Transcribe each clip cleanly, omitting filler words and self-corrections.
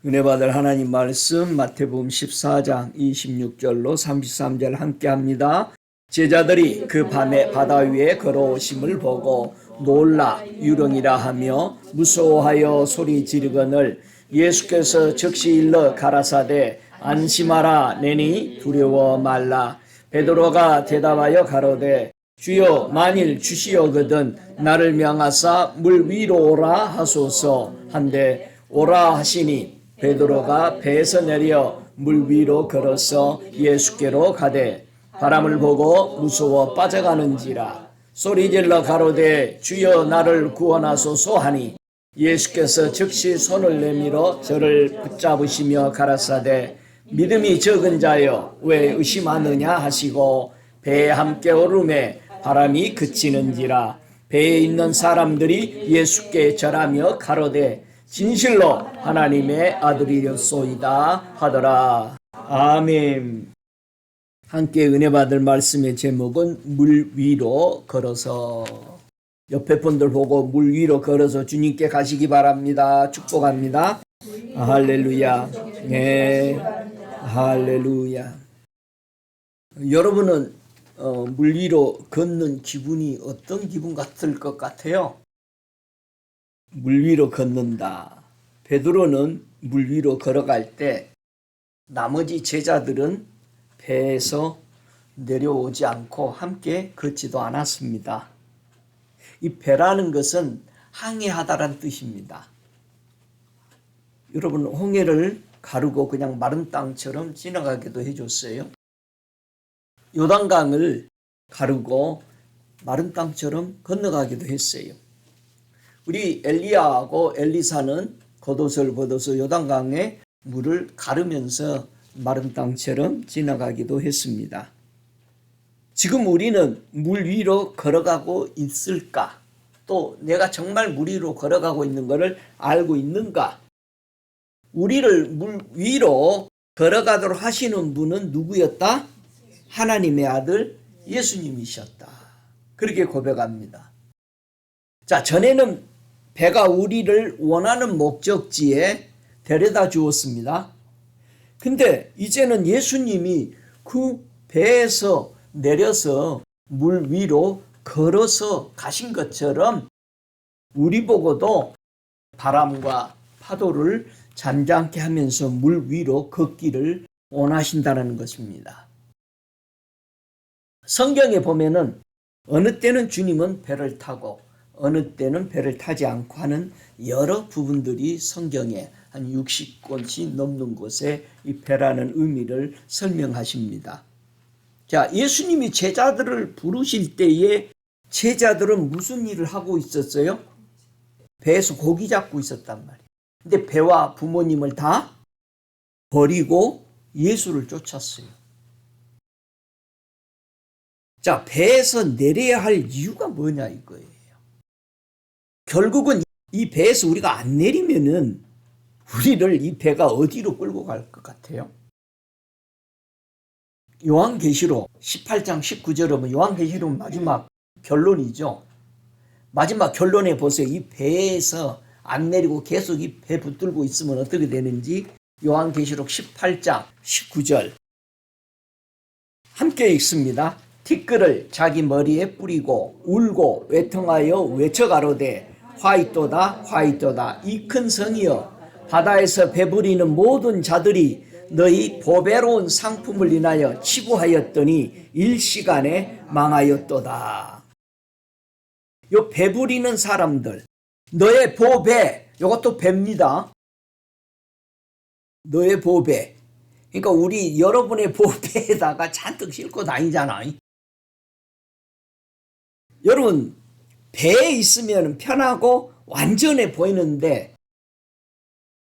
은혜 받을 하나님 말씀 마태복음 14장 26절로 33절 함께 합니다. 제자들이 그 밤에 바다 위에 걸어오심을 보고 놀라 유령이라 하며 무서워하여 소리 지르거늘 예수께서 즉시 일러 가라사대 안심하라 내니 두려워 말라. 베드로가 대답하여 가로되 주여 만일 주시어거든 나를 명하사 물 위로 오라 하소서 한데 오라 하시니 베드로가 배에서 내려 물 위로 걸어서 예수께로 가되 바람을 보고 무서워 빠져가는지라 소리질러 가로되 주여 나를 구원하소서 하니 예수께서 즉시 손을 내밀어 저를 붙잡으시며 가라사대 믿음이 적은 자여 왜 의심하느냐 하시고 배에 함께 오르매 바람이 그치는지라 배에 있는 사람들이 예수께 절하며 가로되 진실로 하나님의 아들이었소이다 하더라. 아멘. 함께 은혜 받을 말씀의 제목은 물 위로 걸어서. 옆에 분들 보고 물 위로 걸어서 주님께 가시기 바랍니다. 축복합니다. 할렐루야. 네. 할렐루야. 여러분은 물 위로 걷는 기분이 어떤 기분 같을 것 같아요? 물 위로 걷는다. 베드로는 물 위로 걸어갈 때 나머지 제자들은 배에서 내려오지 않고 함께 걷지도 않았습니다. 이 배라는 것은 항해하다란 뜻입니다. 여러분 홍해를 가르고 그냥 마른 땅처럼 지나가기도 해줬어요. 요단강을 가르고 마른 땅처럼 건너가기도 했어요. 우리 엘리야하고 엘리사는 겉옷을 벗어서 요단강에 물을 가르면서 마른 땅처럼 지나가기도 했습니다. 지금 우리는 물 위로 걸어가고 있을까? 또 내가 정말 물 위로 걸어가고 있는 것을 알고 있는가? 우리를 물 위로 걸어가도록 하시는 분은 누구였다? 하나님의 아들 예수님이셨다. 그렇게 고백합니다. 자, 전에는 배가 우리를 원하는 목적지에 데려다 주었습니다. 근데 이제는 예수님이 그 배에서 내려서 물 위로 걸어서 가신 것처럼 우리 보고도 바람과 파도를 잠잠케 하면서 물 위로 걷기를 원하신다는 것입니다. 성경에 보면은 어느 때는 주님은 배를 타고 어느 때는 배를 타지 않고 하는 여러 부분들이 성경에 한 60권씩 넘는 곳에 이 배라는 의미를 설명하십니다. 자, 예수님이 제자들을 부르실 때에 제자들은 무슨 일을 하고 있었어요? 배에서 고기 잡고 있었단 말이에요. 근데 배와 부모님을 다 버리고 예수를 쫓았어요. 자, 배에서 내려야 할 이유가 뭐냐 이거예요. 결국은 이 배에서 우리가 안 내리면은 우리를 이 배가 어디로 끌고 갈 것 같아요? 요한계시록 18장 19절에 보면 요한계시록 마지막 결론이죠. 마지막 결론에 보세요. 이 배에서 안 내리고 계속 이 배 붙들고 있으면 어떻게 되는지 요한계시록 18장 19절 함께 읽습니다. 티끌을 자기 머리에 뿌리고 울고 외통하여 외쳐가로되 화이토다 화이토다 이 큰 성이여 바다에서 배부리는 모든 자들이 너희 보배로운 상품을 인하여 치부하였더니 일시간에 망하였도다. 요 배부리는 사람들 너의 보배 이것도 배입니다. 너의 보배 그러니까 우리 여러분의 보배에다가 잔뜩 싣고 다니잖아요. 여러분 배에 있으면 편하고 완전해 보이는데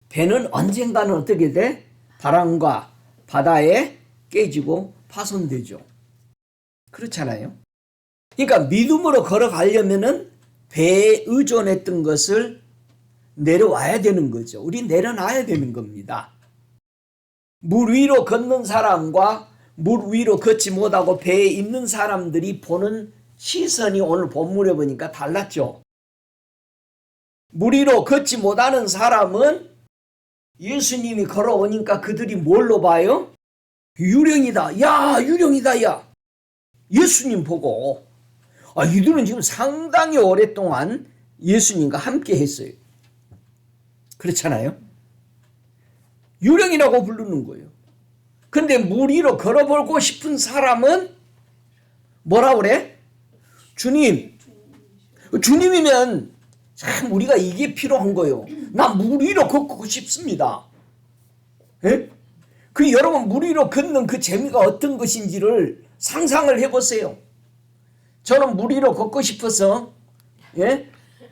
배는 언젠가는 어떻게 돼? 바람과 바다에 깨지고 파손되죠. 그렇잖아요. 그러니까 믿음으로 걸어가려면은 배에 의존했던 것을 내려와야 되는 거죠. 우리 내려놔야 되는 겁니다. 물 위로 걷는 사람과 물 위로 걷지 못하고 배에 있는 사람들이 보는 시선이 오늘 본문에 보니까 달랐죠. 물 위로 걷지 못하는 사람은 예수님이 걸어오니까 그들이 뭘로 봐요? 유령이다. 야, 유령이다. 야. 예수님 보고. 이들은 지금 상당히 오랫동안 예수님과 함께 했어요. 그렇잖아요? 유령이라고 부르는 거예요. 근데 물 위로 걸어보고 싶은 사람은 뭐라 그래? 주님. 주님이면 참 우리가 이게 필요한 거예요. 나 물 위로 걷고 싶습니다. 예? 여러분 물 위로 걷는 그 재미가 어떤 것인지를 상상을 해보세요. 저는 물 위로 걷고 싶어서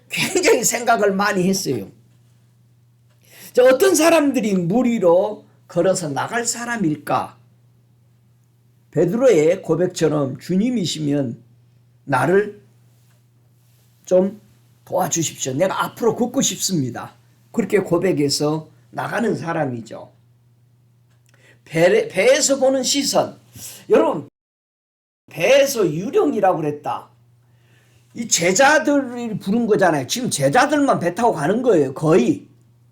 굉장히 생각을 많이 했어요. 어떤 사람들이 물 위로 걸어서 나갈 사람일까? 베드로의 고백처럼 주님이시면 나를 좀 도와주십시오. 내가 앞으로 걷고 싶습니다. 그렇게 고백해서 나가는 사람이죠. 배에서 보는 시선. 여러분, 배에서 유령이라고 그랬다. 이 제자들이 부른 거잖아요. 지금 제자들만 배 타고 가는 거예요. 거의.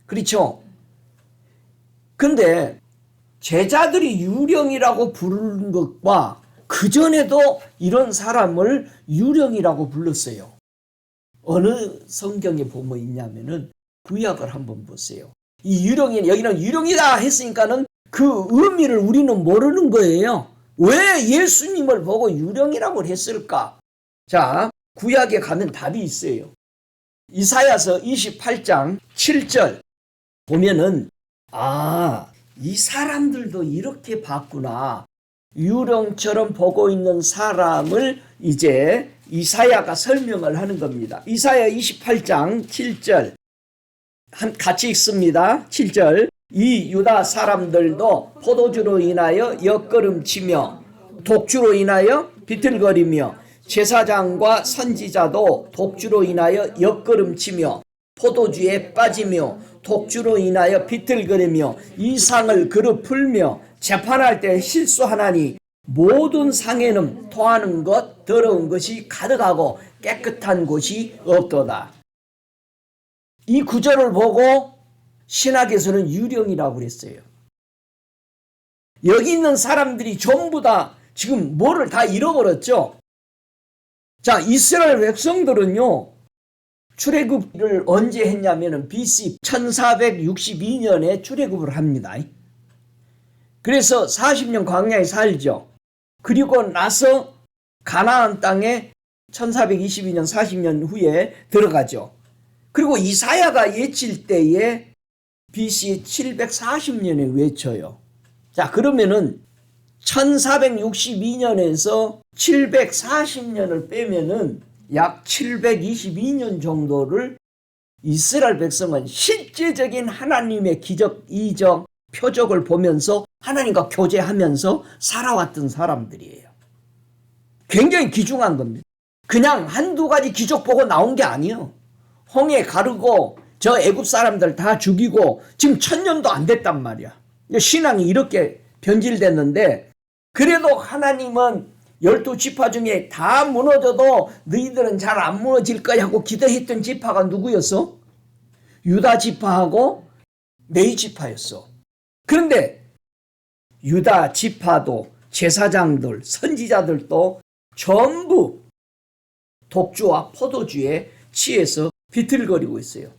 그렇죠? 근데 제자들이 유령이라고 부르는 것과 그전에도 이런 사람을 유령이라고 불렀어요. 어느 성경에 보면 있냐면은 구약을 한번 보세요. 이 유령이 여기는 유령이다 했으니까는 그 의미를 우리는 모르는 거예요. 왜 예수님을 보고 유령이라고 했을까? 자, 구약에 가면 답이 있어요. 이사야서 28장 7절 보면은 이 사람들도 이렇게 봤구나. 유령처럼 보고 있는 사람을 이제 이사야가 설명을 하는 겁니다. 이사야 28장 7절 같이 읽습니다. 7절 이 유다 사람들도 포도주로 인하여 옆걸음치며 독주로 인하여 비틀거리며 제사장과 선지자도 독주로 인하여 옆걸음치며 포도주에 빠지며 독주로 인하여 비틀거리며 이상을 그릇 풀며 재판할 때 실수하나니 모든 상에는 토하는 것 더러운 것이 가득하고 깨끗한 곳이 없도다. 이 구절을 보고 신학에서는 유령이라고 그랬어요. 여기 있는 사람들이 전부 다 지금 뭐를 다 잃어버렸죠. 자, 이스라엘 백성들은요, 출애굽을 언제 했냐면은 BC 1462년에 출애굽을 합니다. 그래서 40년 광야에 살죠. 그리고 나서 가나안 땅에 1422년 40년 후에 들어가죠. 그리고 이사야가 예칠 때에 BC 740년에 외쳐요. 자, 그러면은 1462년에서 740년을 빼면은 약 722년 정도를 이스라엘 백성은 실제적인 하나님의 기적, 이적, 표적을 보면서 하나님과 교제하면서 살아왔던 사람들이에요. 굉장히 귀중한 겁니다. 그냥 한두 가지 기적 보고 나온 게 아니에요. 홍해 가르고 저 애굽 사람들 다 죽이고 지금 1000년도 안 됐단 말이야. 신앙이 이렇게 변질됐는데 그래도 하나님은 12지파 중에 다 무너져도 너희들은 잘 안 무너질 거야 하고 기도했던 지파가 누구였어? 유다 지파하고 레위 지파였어. 그런데 유다 지파도 제사장들, 선지자들도 전부 독주와 포도주에 취해서 비틀거리고 있어요.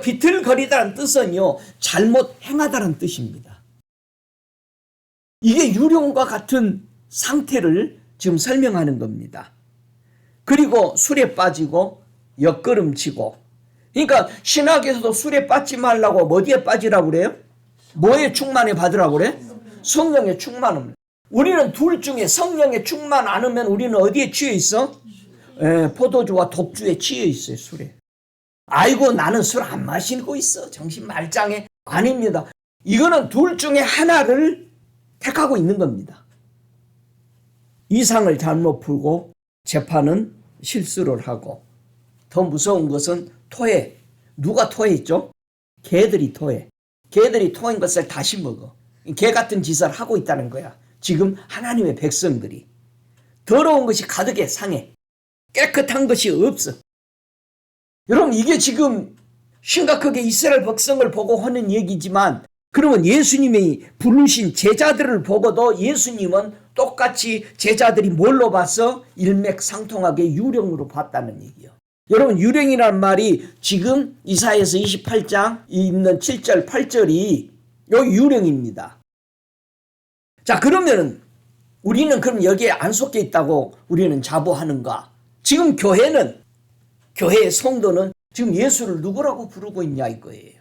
비틀거리다는 뜻은요, 잘못 행하다는 뜻입니다. 이게 유령과 같은 상태를 지금 설명하는 겁니다. 그리고 술에 빠지고 옆걸음치고. 그러니까 신학에서도 술에 빠지지 말라고 어디에 빠지라고 그래요? 뭐에 충만해 받으라고 그래? 성령에 충만합니다. 우리는 둘 중에 성령에 충만 안 하면 우리는 어디에 취해 있어? 포도주와 독주에 취해 있어요. 술에. 아이고 나는 술 안 마시고 있어. 정신 말짱해. 아닙니다. 이거는 둘 중에 하나를 택하고 있는 겁니다. 이상을 잘못 풀고 재판은 실수를 하고 더 무서운 것은 토해. 누가 토했죠? 개들이 토해. 개들이 토한 것을 다시 먹어. 개 같은 짓을 하고 있다는 거야. 지금 하나님의 백성들이. 더러운 것이 가득해 상해. 깨끗한 것이 없어. 여러분 이게 지금 심각하게 이스라엘 백성을 보고 하는 얘기지만 그러면 예수님이 부르신 제자들을 보고도 예수님은 똑같이 제자들이 뭘로 봤어? 일맥상통하게 유령으로 봤다는 얘기예요. 여러분 유령이라는 말이 지금 이사야서 28장 있는 7절 8절이 요 유령입니다. 자 그러면은 우리는 그럼 여기에 안 속해 있다고 우리는 자부하는가? 지금 교회의 성도는 지금 예수를 누구라고 부르고 있냐 이거예요.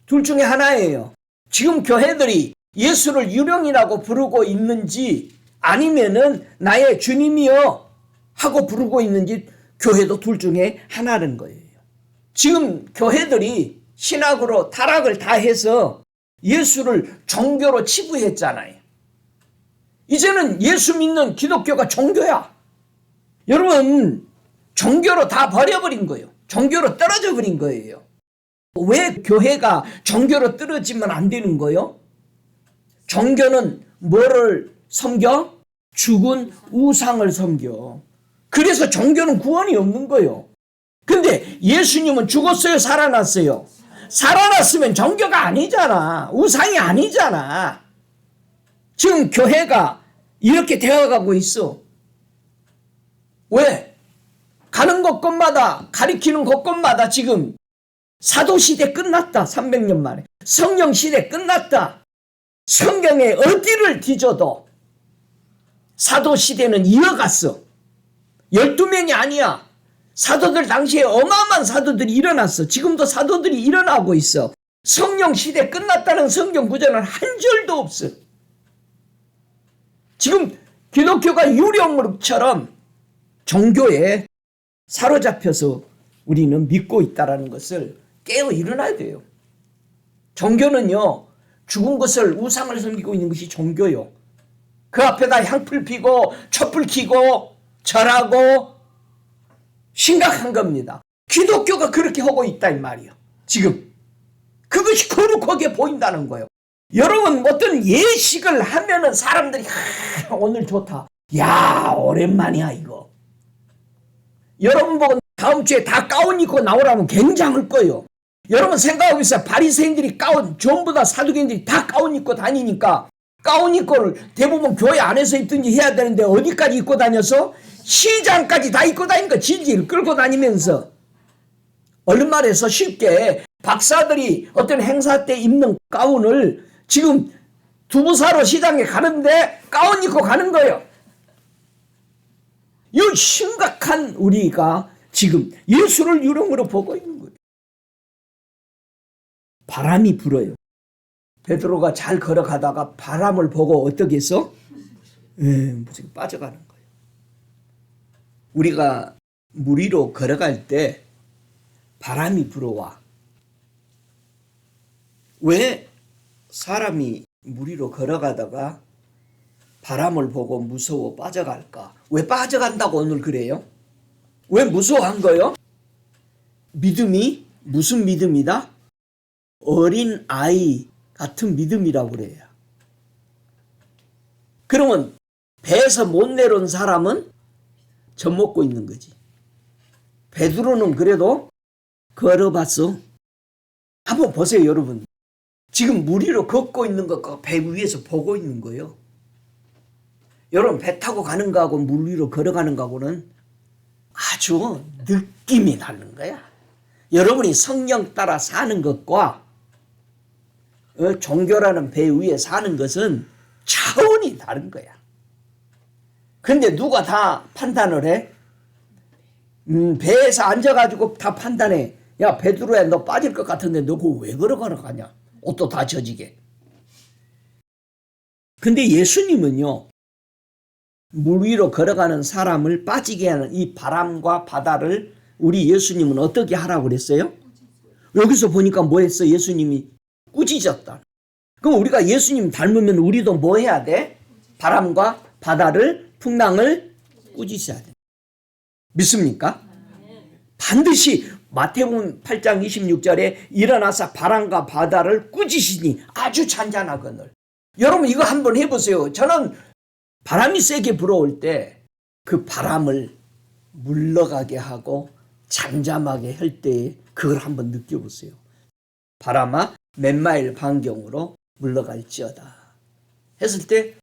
둘 중에 하나예요. 지금 교회들이 예수를 유령이라고 부르고 있는지 아니면은 나의 주님이여 하고 부르고 있는지 교회도 둘 중에 하나는 거예요. 지금 교회들이 신학으로 타락을 다 해서 예수를 종교로 치부했잖아요. 이제는 예수 믿는 기독교가 종교야. 여러분 종교로 다 버려버린 거예요. 종교로 떨어져 버린 거예요. 왜 교회가 종교로 떨어지면 안 되는 거예요? 종교는 뭐를 섬겨? 죽은 우상을 섬겨. 그래서 종교는 구원이 없는 거예요. 근데 예수님은 죽었어요? 살아났어요? 살아났으면 종교가 아니잖아. 우상이 아니잖아. 지금 교회가 이렇게 되어가고 있어. 왜? 가는 곳곳마다 가리키는 곳곳마다 지금 사도시대 끝났다. 300년 만에. 성령시대 끝났다. 성경에 어디를 뒤져도 사도시대는 이어갔어. 12명이 아니야. 사도들 당시에 어마어마한 사도들이 일어났어. 지금도 사도들이 일어나고 있어. 성령시대 끝났다는 성경 구절은 한 절도 없어. 지금 기독교가 유령처럼 종교에 사로잡혀서 우리는 믿고 있다는 것을 깨어 일어나야 돼요. 종교는요. 죽은 것을 우상을 섬기고 있는 것이 종교요. 그 앞에다 향불 피고 촛불 켜고 절하고 심각한 겁니다. 기독교가 그렇게 하고 있다 이 말이에요. 지금 그것이 거룩하게 보인다는 거예요. 여러분 어떤 예식을 하면은 사람들이 오늘 좋다. 야 오랜만이야 이거. 여러분 보고 다음 주에 다 가운 입고 나오라면 굉장할 거예요. 여러분 생각하고 있어요. 바리새인들이 가운 전부 다 사두개인들이 다 가운 입고 다니니까 가운 입고를 대부분 교회 안에서 입든지 해야 되는데 어디까지 입고 다녀서 시장까지 다 입고 다니니까 질질 끌고 다니면서 얼른 말해서 쉽게 박사들이 어떤 행사 때 입는 가운을 지금 두부 사러 시장에 가는데 가운 입고 가는 거예요. 이 심각한 우리가 지금 예수를 유령으로 보고 있는 거예요. 바람이 불어요. 베드로가 잘 걸어가다가 바람을 보고 어떻게 했어? 무슨 빠져가는 거예요. 우리가 물 위로 걸어갈 때 바람이 불어와. 왜 사람이 물 위로 걸어가다가 바람을 보고 무서워 빠져갈까? 왜 빠져간다고 오늘 그래요? 왜 무서워한 거예요? 믿음이 무슨 믿음이다? 어린 아이 같은 믿음이라고 그래요. 그러면 배에서 못 내려온 사람은 젖먹고 있는 거지. 베드로는 그래도 걸어봤어. 한번 보세요 여러분. 지금 물 위로 걷고 있는 것과 배 위에서 보고 있는 거예요. 여러분 배 타고 가는 거하고 물 위로 걸어가는 거하고는 아주 느낌이 다른 거야. 여러분이 성령 따라 사는 것과 종교라는 배 위에 사는 것은 차원이 다른 거야. 근데 누가 다 판단을 해? 배에서 앉아가지고 다 판단해. 야 베드로야 너 빠질 것 같은데 너 그거 왜 걸어가냐? 옷도 다 젖이게. 근데 예수님은요. 물 위로 걸어가는 사람을 빠지게 하는 이 바람과 바다를 우리 예수님은 어떻게 하라고 그랬어요? 여기서 보니까 뭐 했어? 예수님이 꾸짖었다. 그럼 우리가 예수님 닮으면 우리도 뭐 해야 돼? 바람과 바다를 풍랑을 꾸짖어야 돼. 믿습니까? 반드시 마태복음 8장 26절에 일어나서 바람과 바다를 꾸짖으니 아주 잔잔하거늘. 여러분 이거 한번 해보세요. 저는 바람이 세게 불어올 때 그 바람을 물러가게 하고 잠잠하게 할 때 그걸 한번 느껴보세요. 바람아 몇 마일 반경으로 물러갈지어다 했을 때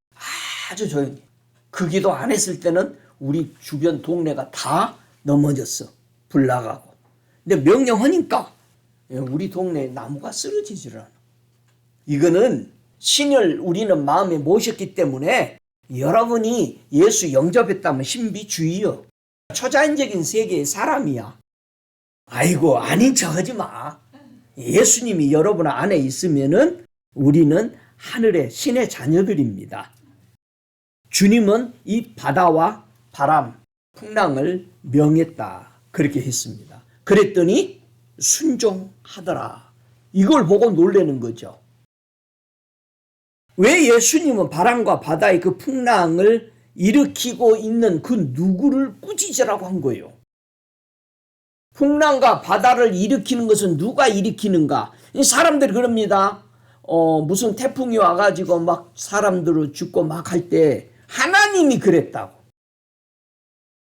아주 조용히. 그 기도 안 했을 때는 우리 주변 동네가 다 넘어졌어. 불 나가고. 근데 명령하니까 우리 동네에 나무가 쓰러지질 않아. 이거는 신을 우리는 마음에 모셨기 때문에 여러분이 예수 영접했다면 신비주의요. 초자연적인 세계의 사람이야. 아이고 아닌 척 하지 마. 예수님이 여러분 안에 있으면은 우리는 하늘의 신의 자녀들입니다. 주님은 이 바다와 바람, 풍랑을 명했다. 그렇게 했습니다. 그랬더니 순종하더라. 이걸 보고 놀라는 거죠. 왜 예수님은 바람과 바다의 그 풍랑을 일으키고 있는 그 누구를 꾸짖으라고 한 거예요? 풍랑과 바다를 일으키는 것은 누가 일으키는가? 사람들이 그럽니다. 무슨 태풍이 와가지고 막 사람들을 죽고 막 할 때 하나님이 그랬다고.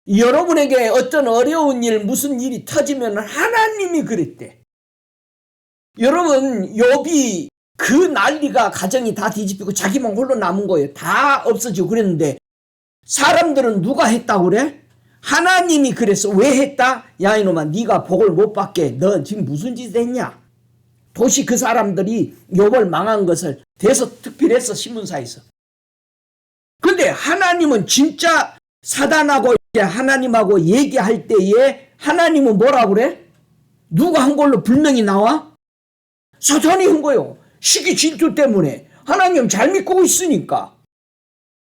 여러분에게 어떤 어려운 일, 무슨 일이 터지면 하나님이 그랬대. 여러분, 욥이 그 난리가 가정이 다 뒤집히고 자기만 홀로 남은 거예요. 다 없어지고 그랬는데 사람들은 누가 했다고 그래? 하나님이 그랬어. 왜 했다? 야 이놈아 네가 복을 못 받게 너 지금 무슨 짓 했냐? 도시 그 사람들이 욥을 망한 것을 대서특필했어. 신문사에서. 그런데 하나님은 진짜 사단하고 하나님하고 얘기할 때에 하나님은 뭐라고 그래? 누가 한 걸로 분명히 나와? 사탄이 한 거요. 시기 질투 때문에. 하나님 잘 믿고 있으니까.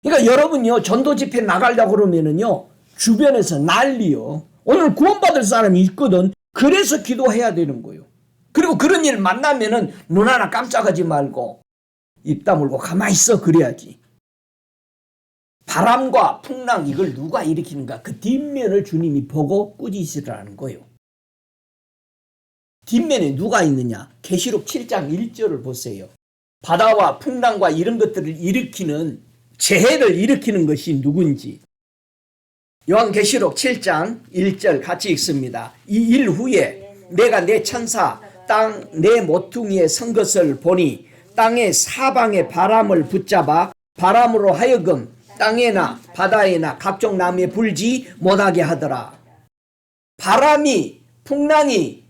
그러니까 여러분요 전도 집회 나가려고 그러면은요 주변에서 난리요. 오늘 구원받을 사람이 있거든. 그래서 기도해야 되는 거예요. 그리고 그런 일 만나면은 눈 하나 깜짝하지 말고 입 다물고 가만히 있어. 그래야지. 바람과 풍랑 이걸 누가 일으키는가? 그 뒷면을 주님이 보고 꾸짖으라는 거예요. 뒷면에 누가 있느냐? 계시록 7장 1절을 보세요. 바다와 풍랑과 이런 것들을 일으키는 재해를 일으키는 것이 누군지. 요한계시록 7장 1절 같이 읽습니다. 이 일 후에 내가 내 천사 땅 내 모퉁이에 선 것을 보니 땅의 사방에 바람을 붙잡아 바람으로 하여금 땅에나 바다에나 각종 나무에 불지 못하게 하더라. 바람이 풍랑이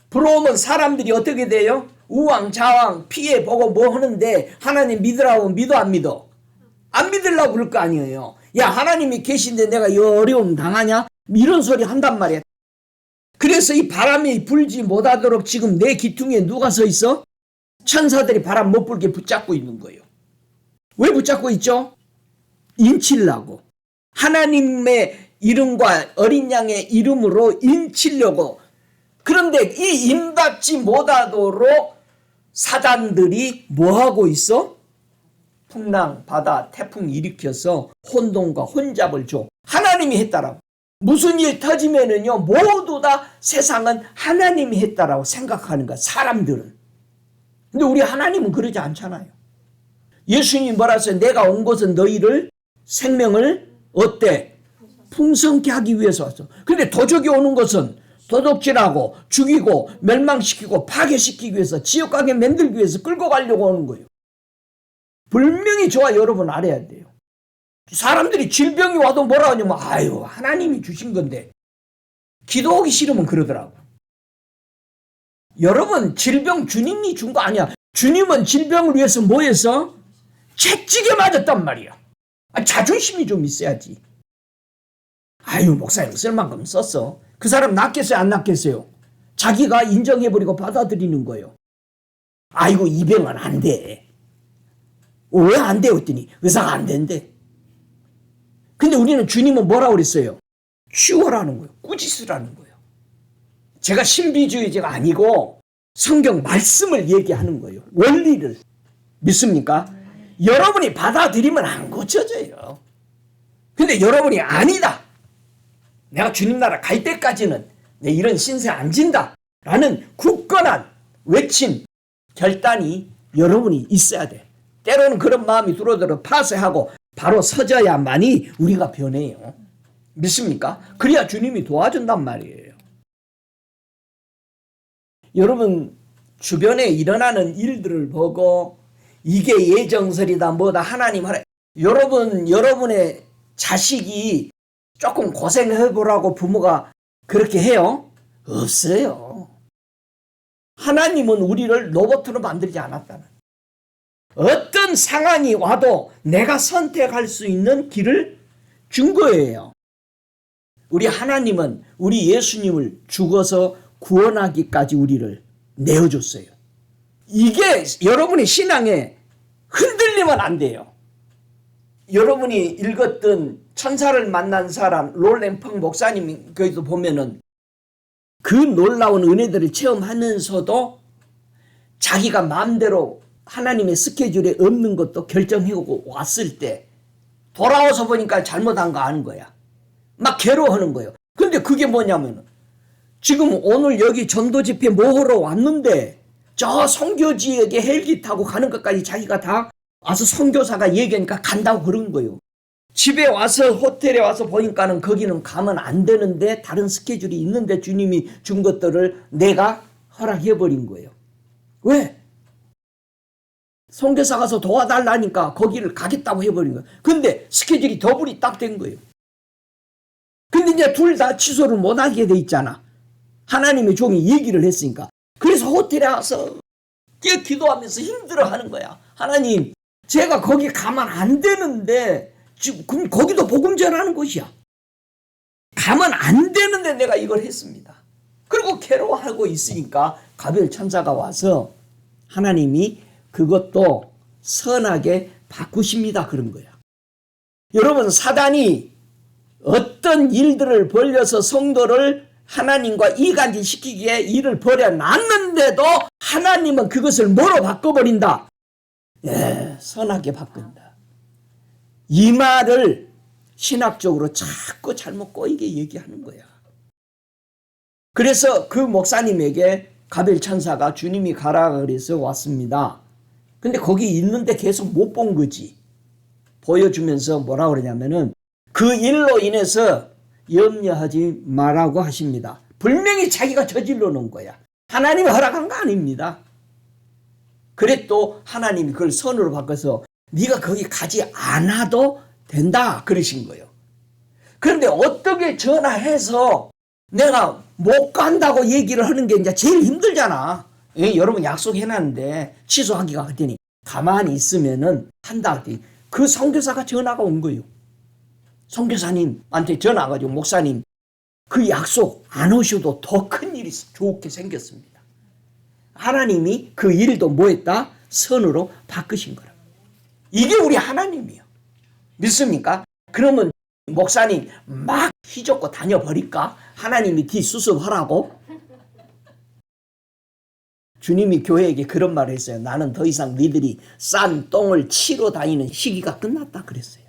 불어오면 사람들이 어떻게 돼요? 우왕좌왕 피해 보고 뭐 하는데 하나님 믿으라고 믿어 안 믿어? 안 믿으려고 그럴 거 아니에요. 야 하나님이 계신데 내가 이 어려움 당하냐? 이런 소리 한단 말이야. 그래서 이 바람이 불지 못하도록 지금 내 기퉁에 누가 서 있어? 천사들이 바람 못 불게 붙잡고 있는 거예요. 왜 붙잡고 있죠? 인치려고. 하나님의 이름과 어린 양의 이름으로 인치려고. 그런데 이 인받지 못하도록 사단들이 뭐하고 있어? 풍랑, 바다, 태풍 일으켜서 혼돈과 혼잡을 줘. 하나님이 했다라고. 무슨 일 터지면은요, 모두 다 세상은 하나님이 했다라고 생각하는 거야, 사람들은. 근데 우리 하나님은 그러지 않잖아요. 예수님이 뭐라 했어요? 내가 온 것은 너희를 생명을 어때? 풍성케 하기 위해서 왔어. 근데 도적이 오는 것은 도둑질하고 죽이고 멸망시키고 파괴시키기 위해서 지옥 가게 만들기 위해서 끌고 가려고 하는 거예요. 분명히 저와 여러분 알아야 돼요. 사람들이 질병이 와도 뭐라 하냐면 아유 하나님이 주신 건데 기도하기 싫으면 그러더라고. 여러분 질병 주님이 준 거 아니야. 주님은 질병을 위해서 뭐 해서? 채찍에 맞았단 말이야. 자존심이 좀 있어야지. 아유 목사님 쓸 만큼 썼어. 그 사람 낫겠어요 안 낫겠어요? 자기가 인정해버리고 받아들이는 거예요. 아이고 이 병은 안 돼. 왜 안 돼? 했더니 의사가 안 된대. 근데 우리는 주님은 뭐라고 그랬어요? 치워라는 거예요. 꾸짖으라는 거예요. 제가 신비주의자가 아니고 성경 말씀을 얘기하는 거예요. 원리를. 믿습니까? 여러분이 받아들이면 안 고쳐져요. 근데 여러분이 아니다. 내가 주님 나라 갈 때까지는 내 이런 신세 안 진다. 라는 굳건한 외침, 결단이 여러분이 있어야 돼. 때로는 그런 마음이 들어들어 파쇄하고 바로 서져야만이 우리가 변해요. 믿습니까? 그래야 주님이 도와준단 말이에요. 여러분 주변에 일어나는 일들을 보고 이게 예정설이다 뭐다 하나님 하라. 여러분의 자식이 조금 고생해보라고 부모가 그렇게 해요? 없어요. 하나님은 우리를 로봇으로 만들지 않았다는. 어떤 상황이 와도 내가 선택할 수 있는 길을 준 거예요. 우리 하나님은 우리 예수님을 죽어서 구원하기까지 우리를 내어줬어요. 이게 여러분의 신앙에 흔들리면 안 돼요. 여러분이 읽었던 천사를 만난 사람 롤 램펑 목사님 거기도 보면은 그 놀라운 은혜들을 체험하면서도 자기가 마음대로 하나님의 스케줄에 없는 것도 결정하고 왔을 때 돌아와서 보니까 잘못한 거 아는 거야. 막 괴로워하는 거예요. 근데 그게 뭐냐면 지금 오늘 여기 전도 집회 모으러 왔는데 저 선교지에게 헬기 타고 가는 것까지 자기가 다 와서 선교사가 얘기하니까 간다고 그런 거예요. 집에 와서 호텔에 와서 보니까는 거기는 가면 안 되는데 다른 스케줄이 있는데 주님이 준 것들을 내가 허락해버린 거예요. 왜? 선교사 가서 도와달라니까 거기를 가겠다고 해버린 거예요. 근데 스케줄이 더블이 딱 된 거예요. 근데 이제 둘 다 취소를 못하게 돼 있잖아. 하나님의 종이 얘기를 했으니까. 그래서 호텔에 와서 기도하면서 힘들어하는 거야. 하나님, 제가 거기 가면 안 되는데 지금 그럼 거기도 복음 전하는 곳이야. 가면 안 되는데 내가 이걸 했습니다. 그리고 괴로워하고 있으니까 가벨 천사가 와서 하나님이 그것도 선하게 바꾸십니다. 그런 거야. 여러분, 사단이 어떤 일들을 벌려서 성도를 하나님과 이간질시키기에 일을 벌여놨는데도 하나님은 그것을 뭐로 바꿔버린다? 예, 선하게 바꾼다. 이 말을 신학적으로 자꾸 잘못 꼬이게 얘기하는 거야. 그래서 그 목사님에게 가벨 천사가 주님이 가라 그래서 왔습니다. 근데 거기 있는데 계속 못 본 거지. 보여주면서 뭐라 그러냐면은 그 일로 인해서 염려하지 말라고 하십니다. 분명히 자기가 저질러 놓은 거야. 하나님이 허락한 거 아닙니다. 그래 또 하나님이 그걸 선으로 바꿔서 네가 거기 가지 않아도 된다 그러신 거예요. 그런데 어떻게 전화해서 내가 못 간다고 얘기를 하는 게 이제 제일 힘들잖아. 예, 여러분 약속해놨는데 취소하기가 그랬더니 가만히 있으면은 한다 그랬더니 그 선교사가 전화가 온 거예요. 선교사님한테 전화가지고 목사님 그 약속 안 오셔도 더 큰 일이 좋게 생겼습니다. 하나님이 그 일도 뭐 했다? 선으로 바꾸신 거라. 이게 우리 하나님이요. 믿습니까? 그러면 목사님 막 휘젓고 다녀버릴까? 하나님이 뒷수습하라고? 주님이 교회에게 그런 말을 했어요. 나는 더 이상 니들이 싼 똥을 치러 다니는 시기가 끝났다 그랬어요.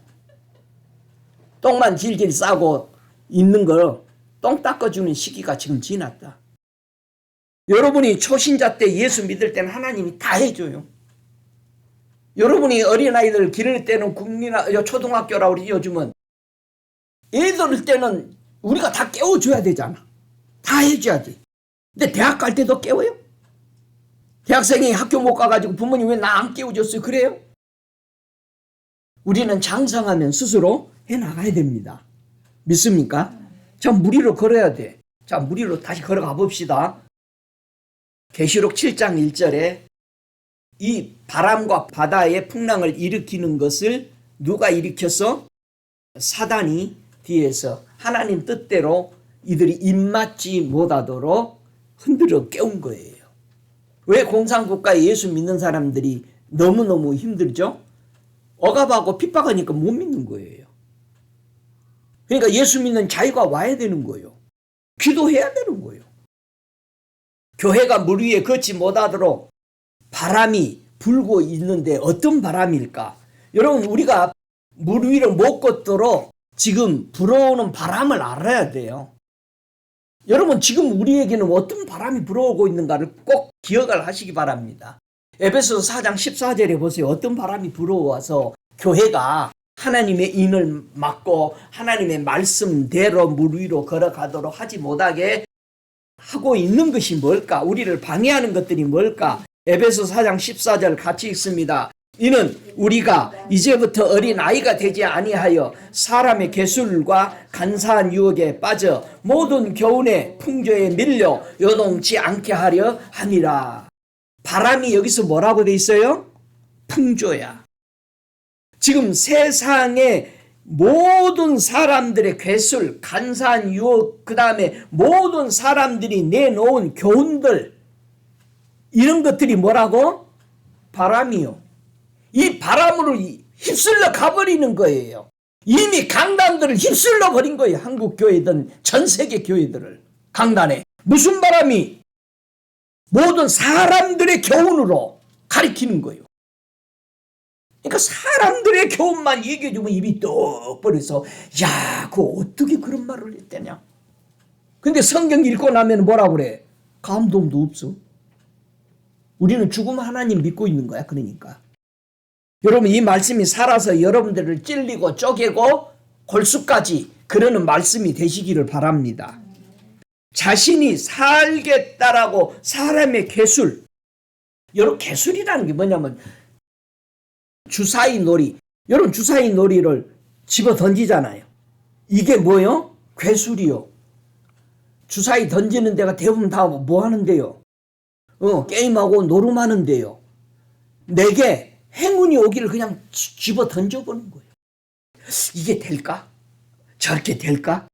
똥만 질질 싸고 있는 걸 똥 닦아주는 시기가 지금 지났다. 여러분이 초신자 때 예수 믿을 때는 하나님이 다 해줘요. 여러분이 어린아이들 기를 때는 초등학교라고 우리 요즘은 애들 때는 우리가 다 깨워줘야 되잖아. 다 해줘야지. 근데 대학 갈 때도 깨워요? 대학생이 학교 못 가가지고 부모님 왜 나 안 깨워줬어요? 그래요? 우리는 장성하면 스스로 해나가야 됩니다. 믿습니까? 자, 무리로 걸어야 돼. 자, 무리로 다시 걸어가 봅시다. 계시록 7장 1절에 이 바람과 바다의 풍랑을 일으키는 것을 누가 일으켰어? 사단이 뒤에서 하나님 뜻대로 이들이 입맞지 못하도록 흔들어 깨운 거예요. 왜 공산국가에 예수 믿는 사람들이 너무너무 힘들죠? 억압하고 핍박하니까 못 믿는 거예요. 그러니까 예수 믿는 자유가 와야 되는 거예요. 기도해야 되는 거예요. 교회가 물 위에 걷지 못하도록 바람이 불고 있는데 어떤 바람일까? 여러분, 우리가 물 위를 못 걷도록 지금 불어오는 바람을 알아야 돼요. 여러분, 지금 우리에게는 어떤 바람이 불어오고 있는가를 꼭 기억을 하시기 바랍니다. 에베소서 4장 14절에 보세요. 어떤 바람이 불어와서 교회가 하나님의 인을 막고 하나님의 말씀대로 물 위로 걸어가도록 하지 못하게 하고 있는 것이 뭘까? 우리를 방해하는 것들이 뭘까? 에베소 4장 14절 같이 읽습니다. 이는 우리가 이제부터 어린 아이가 되지 아니하여 사람의 계술과 간사한 유혹에 빠져 모든 교훈의 풍조에 밀려 요동치 않게 하려 함이라. 바람이 여기서 뭐라고 돼 있어요? 풍조야. 지금 세상의 모든 사람들의 괴술, 간사한 유혹, 그 다음에 모든 사람들이 내놓은 교훈들, 이런 것들이 뭐라고? 바람이요. 이 바람으로 휩쓸려 가버리는 거예요. 이미 강단들을 휩쓸려 버린 거예요. 한국 교회든 전 세계 교회들을. 강단에. 무슨 바람이? 모든 사람들의 교훈으로 가리키는 거예요. 그러니까 사람들의 교훈만 얘기해주면 입이 떡 벌어서 야, 그거 어떻게 그런 말을 했대냐. 근데 성경 읽고 나면 뭐라고 그래? 감동도 없어. 우리는 죽음 하나님 믿고 있는 거야. 그러니까. 여러분, 이 말씀이 살아서 여러분들을 찔리고 쪼개고 골수까지 그러는 말씀이 되시기를 바랍니다. 자신이 살겠다라고 사람의 괴술. 여러분, 괴술이라는 게 뭐냐면 주사위 놀이. 여러분, 주사위 놀이를 집어 던지잖아요. 이게 뭐요? 괴술이요. 주사위 던지는 데가 대부분 다 뭐 하는데요? 게임하고 노름하는데요. 내게 행운이 오기를 그냥 집어 던져보는 거예요. 이게 될까? 저렇게 될까?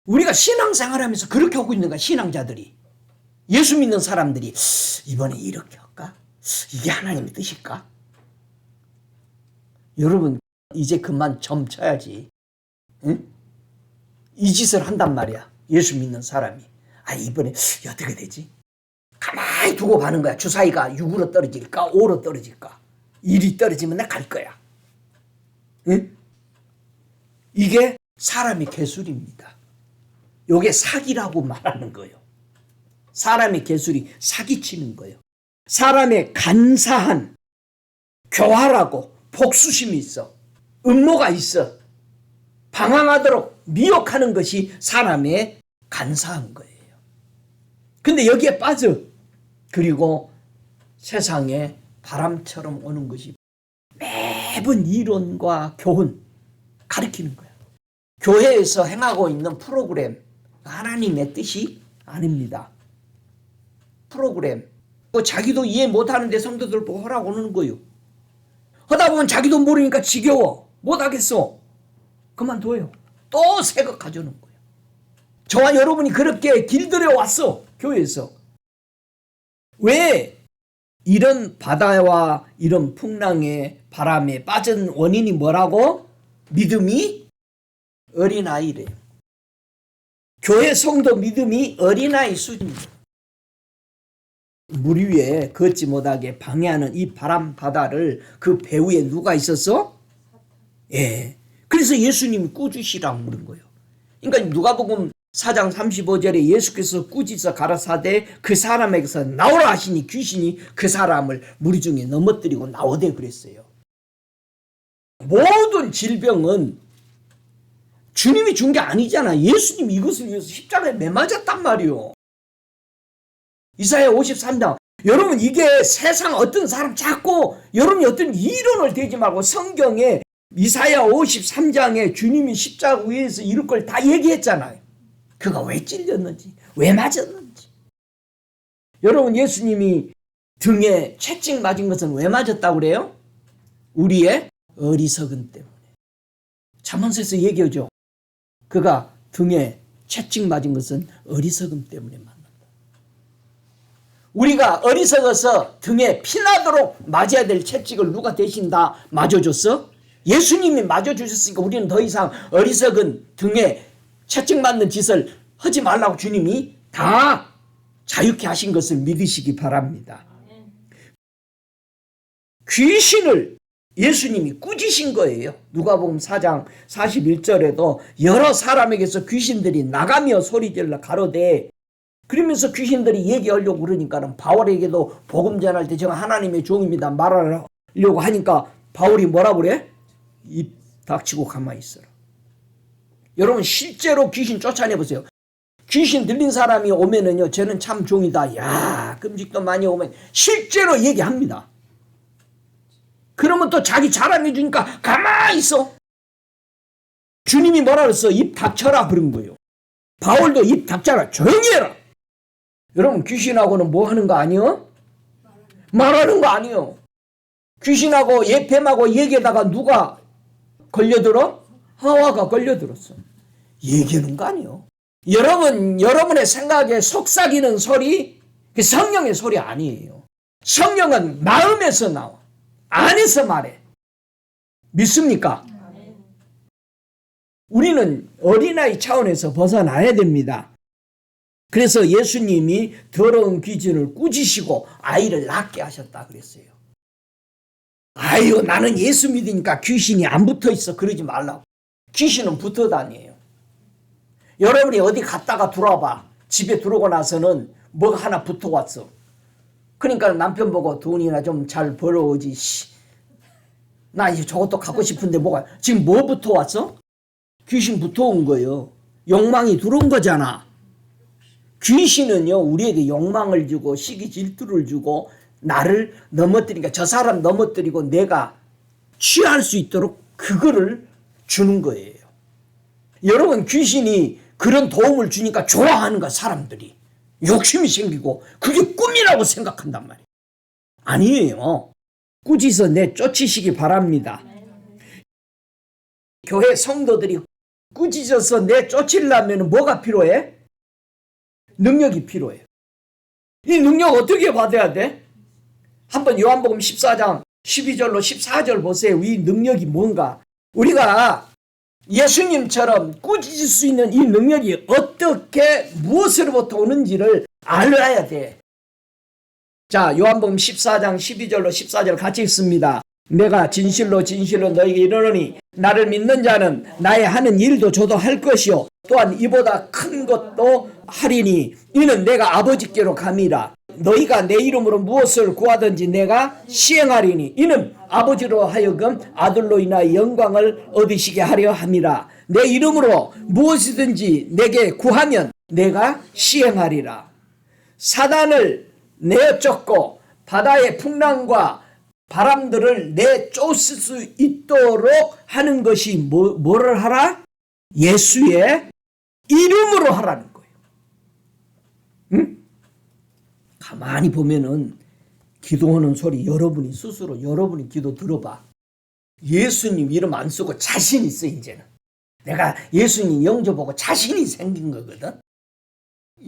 우리가 신앙생활하면서 그렇게 하고 있는 거야. 신앙자들이. 예수 믿는 사람들이 이번에 이렇게 할까? 이게 하나님의 뜻일까? 여러분, 이제 그만 점 쳐야지. 응? 이 짓을 한단 말이야. 예수 믿는 사람이. 이번에 어떻게 되지? 가만히 두고 가는 거야. 주사위가 6으로 떨어질까? 5로 떨어질까? 1이 떨어지면 나 갈 거야. 응? 이게 사람의 괴술입니다. 이게 사기라고 말하는 거예요. 사람의 괴술이 사기치는 거예요. 사람의 간사한 교활하고 복수심이 있어. 음모가 있어. 방황하도록 미혹하는 것이 사람의 간사한 거예요. 근데 여기에 빠져. 그리고 세상에 바람처럼 오는 것이 매번 이론과 교훈 가르치는 거야. 교회에서 행하고 있는 프로그램, 하나님의 뜻이 아닙니다. 프로그램. 자기도 이해 못하는데 성도들 보고 하라고 하는 거예요. 하다 보면 자기도 모르니까 지겨워. 못하겠어. 그만둬요. 또 새 것 가져오는 거예요. 저와 여러분이 그렇게 길들여 왔어. 교회에서. 왜 이런 바다와 이런 풍랑의 바람에 빠진 원인이 뭐라고? 믿음이 어린아이래요. 교회 성도 믿음이 어린아이 수준이에요. 물 위에 걷지 못하게 방해하는 이 바람 바다를 그 배 위에 누가 있었어? 예. 그래서 예수님이 꾸짖으라고 그런 거예요. 그러니까 누가복음 4장 35절에 예수께서 꾸짖어 가라사대 그 사람에게서 나오라 하시니 귀신이 그 사람을 무리 중에 넘어뜨리고 나오되 그랬어요. 모든 질병은 주님이 준 게 아니잖아. 예수님이 이것을 위해서 십자가에 매 맞았단 말이요. 이사야 53장. 여러분, 이게 세상 어떤 사람 자꾸 여러분이 어떤 이론을 대지 말고 성경에 이사야 53장에 주님이 십자가 위에서 이럴 걸 다 얘기했잖아요. 그가 왜 찔렸는지, 왜 맞았는지. 여러분, 예수님이 등에 채찍 맞은 것은 왜 맞았다고 그래요? 우리의 어리석음 때문에. 잠언서에서 얘기하죠. 그가 등에 채찍 맞은 것은 어리석음 때문에 맞는다. 우리가 어리석어서 등에 피나도록 맞아야 될 채찍을 누가 대신 다 맞아줬어? 예수님이 맞아주셨으니까 우리는 더 이상 어리석은 등에 채찍 맞는 짓을 하지 말라고 주님이 다 자유케 하신 것을 믿으시기 바랍니다. 귀신을 예수님이 꾸짖으신 거예요. 누가복음 4장 41절에도 여러 사람에게서 귀신들이 나가며 소리질러 가로되, 그러면서 귀신들이 얘기하려고 그러니까는 바울에게도 복음 전할 때 제가 하나님의 종입니다 말하려고 하니까 바울이 뭐라고 그래? 입 닥치고 가만히 있어라. 여러분, 실제로 귀신 쫓아내보세요. 귀신 들린 사람이 오면은요, 쟤는 참 종이다. 야, 금식도 많이 오면 실제로 얘기합니다. 그러면 또 자기 자랑해 주니까 가만히 있어. 주님이 뭐라 그랬어? 입 닥쳐라 그런 거예요. 바울도 입 닥쳐라. 조용히 해라. 여러분, 귀신하고는 뭐 하는 거 아니요? 말하는 거 아니요. 귀신하고 예뱀하고 얘기하다가 누가 걸려들어? 하와가 걸려들었어. 얘기하는 거 아니요. 여러분의 생각에 속삭이는 소리, 그 성령의 소리 아니에요. 성령은 마음에서 나와. 안에서 말해. 믿습니까? 우리는 어린아이 차원에서 벗어나야 됩니다. 그래서 예수님이 더러운 귀신을 꾸짖으시고 아이를 낫게 하셨다 그랬어요. 아유, 나는 예수 믿으니까 귀신이 안 붙어 있어. 그러지 말라고. 귀신은 붙어 다녀요. 여러분이 어디 갔다가 들어와봐. 집에 들어오고 나서는 뭐가 하나 붙어왔어. 그러니까 남편 보고 돈이나 좀 잘 벌어오지. 나 이제 저것도 갖고 싶은데 뭐가. 지금 뭐 붙어왔어? 귀신 붙어온 거예요. 욕망이 들어온 거잖아. 귀신은요, 우리에게 욕망을 주고 시기 질투를 주고 나를 넘어뜨리니까 저 사람 넘어뜨리고 내가 취할 수 있도록 그거를 주는 거예요. 여러분, 귀신이 그런 도움을 주니까 좋아하는 거야, 사람들이. 욕심이 생기고 그게 꿈이라고 생각한단 말이에요. 아니에요. 꾸짖어 내쫓으시기 바랍니다. 교회 성도들이 꾸짖어서 내쫓으려면 뭐가 필요해? 능력이 필요해요. 이 능력 어떻게 받아야 돼? 한번 요한복음 14장 12절로 14절 보세요. 이 능력이 뭔가. 우리가 예수님처럼 꾸짖을 수 있는 이 능력이 어떻게 무엇으로부터 오는지를 알아야 돼. 자, 요한복음 14장 12절로 14절 같이 읽습니다. 내가 진실로 진실로 너희에게 이르노니 나를 믿는 자는 나의 하는 일도 저도 할 것이요 또한 이보다 큰 것도 하리니 이는 내가 아버지께로 감이라. 너희가 내 이름으로 무엇을 구하든지 내가 시행하리니 이는 아버지로 하여금 아들로 인하여 영광을 얻으시게 하려 함이라. 내 이름으로 무엇이든지 내게 구하면 내가 시행하리라. 사단을 내쫓고 바다의 풍랑과 바람들을 내쫓을 수 있도록 하는 것이 뭐를 하라? 예수의 이름으로 하라는 거예요. 응? 가만히 보면은 기도하는 소리 여러분이 스스로 여러분이 기도 들어봐. 예수님 이름 안 쓰고 자신 있어. 이제는 내가 예수님 영접하고 자신이 생긴 거거든.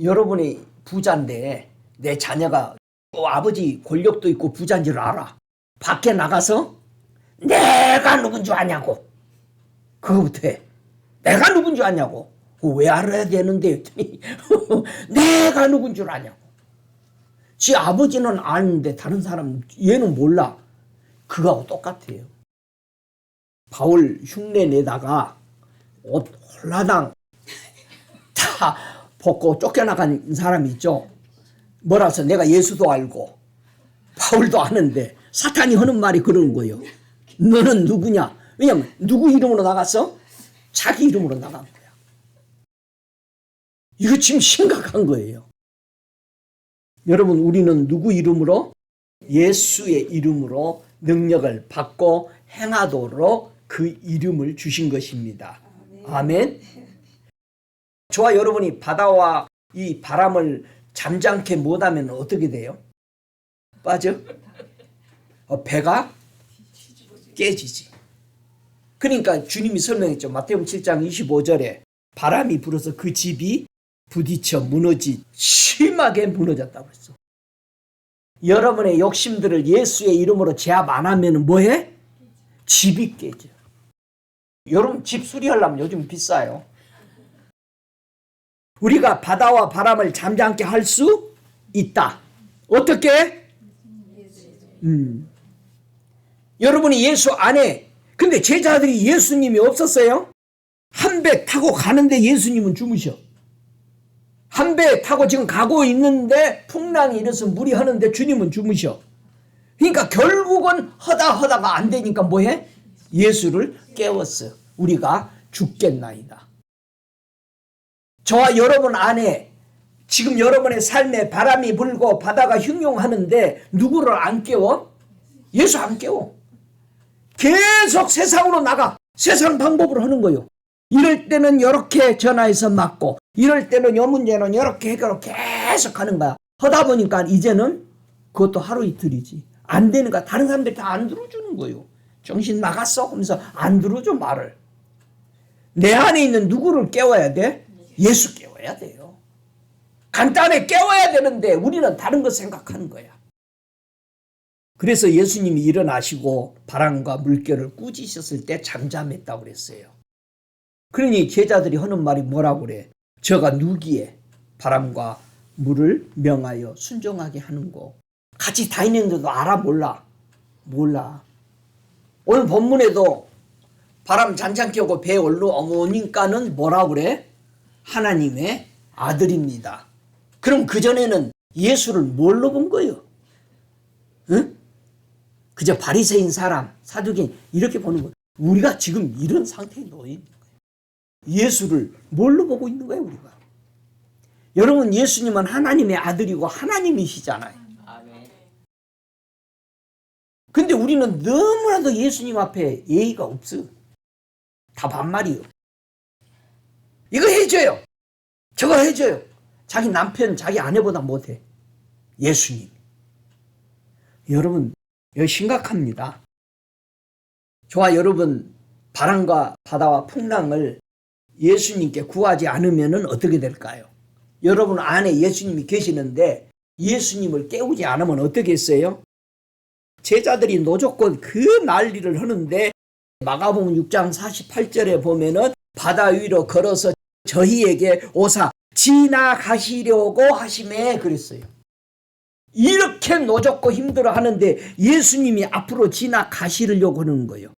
여러분이 부자인데 내 자녀가 아버지 권력도 있고 부자인 줄 알아. 밖에 나가서 내가 누군 줄 아냐고. 그거부터 해. 내가 누군 줄 아냐고. 왜 알아야 되는데 했더니 내가 누군 줄 아냐고. 지 아버지는 아는데 다른 사람 얘는 몰라. 그거하고 똑같아요. 바울 흉내 내다가 옷 홀라당 다 벗고 쫓겨나간 사람이 있죠. 뭐라서 내가 예수도 알고 바울도 아는데 사탄이 하는 말이 그런 거예요. 너는 누구냐? 왜냐면 누구 이름으로 나갔어? 자기 이름으로 나간 거야. 이거 지금 심각한 거예요. 여러분, 우리는 누구 이름으로? 예수의 이름으로 능력을 받고 행하도록 그 이름을 주신 것입니다. 아멘. 저와 여러분이 바다와 이 바람을 잠잠케 못하면 어떻게 돼요? 빠져? 배가 깨지지. 그러니까 주님이 설명했죠. 마태복음 7장 25절에 바람이 불어서 그 집이 부딪혀 심하게 무너졌다고 했어. 여러분의 욕심들을 예수의 이름으로 제압 안 하면 뭐해? 집이 깨져. 여러분 집 수리하려면 요즘 비싸요. 우리가 바다와 바람을 잠잠케 할 수 있다. 어떻게? 여러분이 예수 안에. 근데 제자들이 예수님이 없었어요. 한 배 타고 가는데 예수님은 주무셔. 한 배 타고 지금 가고 있는데 풍랑이 일어서 물이 흐르는데 주님은 주무셔. 그러니까 결국은 하다가 안 되니까 뭐해? 예수를 깨웠어. 우리가 죽겠나이다. 저와 여러분 안에 지금 여러분의 삶에 바람이 불고 바다가 흉흉하는데 누구를 안 깨워? 예수 안 깨워. 계속 세상으로 나가. 세상 방법으로 하는 거예요. 이럴 때는 이렇게 전화해서 맞고 이럴 때는 이 문제는 이렇게 해결로 계속 하는 거야. 하다 보니까 이제는 그것도 하루 이틀이지. 안 되니까 다른 사람들이 다 안 들어주는 거예요. 정신 나갔어? 하면서 안 들어줘 말을. 내 안에 있는 누구를 깨워야 돼? 예수 깨워야 돼요. 간단히 깨워야 되는데 우리는 다른 거 생각하는 거야. 그래서 예수님이 일어나시고 바람과 물결을 꾸짖으셨을 때 잠잠했다고 그랬어요. 그러니 제자들이 하는 말이 뭐라고 그래? 저가 누기에 바람과 물을 명하여 순종하게 하는고. 같이 다니는데도 알아 몰라? 몰라. 오늘 본문에도 바람 잔잔케 오고 배 올라오니까는 뭐라고 그래? 하나님의 아들입니다. 그럼 그전에는 예수를 뭘로 본 거예요? 응? 그저 바리새인 사람, 사두개인 이렇게 보는 거예요. 우리가 지금 이런 상태에 놓여 있는 거예요. 예수를 뭘로 보고 있는 거예요, 우리가? 여러분, 예수님은 하나님의 아들이고 하나님이시잖아요. 근데 우리는 너무나도 예수님 앞에 예의가 없어. 다 반말이요. 이거 해줘요. 저거 해줘요. 자기 남편, 자기 아내보다 못해. 예수님. 여러분, 이거 심각합니다. 저와 여러분, 바람과 바다와 풍랑을 예수님께 구하지 않으면 어떻게 될까요? 여러분 안에 예수님이 계시는데 예수님을 깨우지 않으면 어떻게 했어요? 제자들이 노젓고 그 난리를 하는데 마가복음 6장 48절에 보면은 바다 위로 걸어서 저희에게 오사 지나가시려고 하시매 그랬어요. 이렇게 노젓고 힘들어 하는데 예수님이 앞으로 지나가시려고 하는 거예요.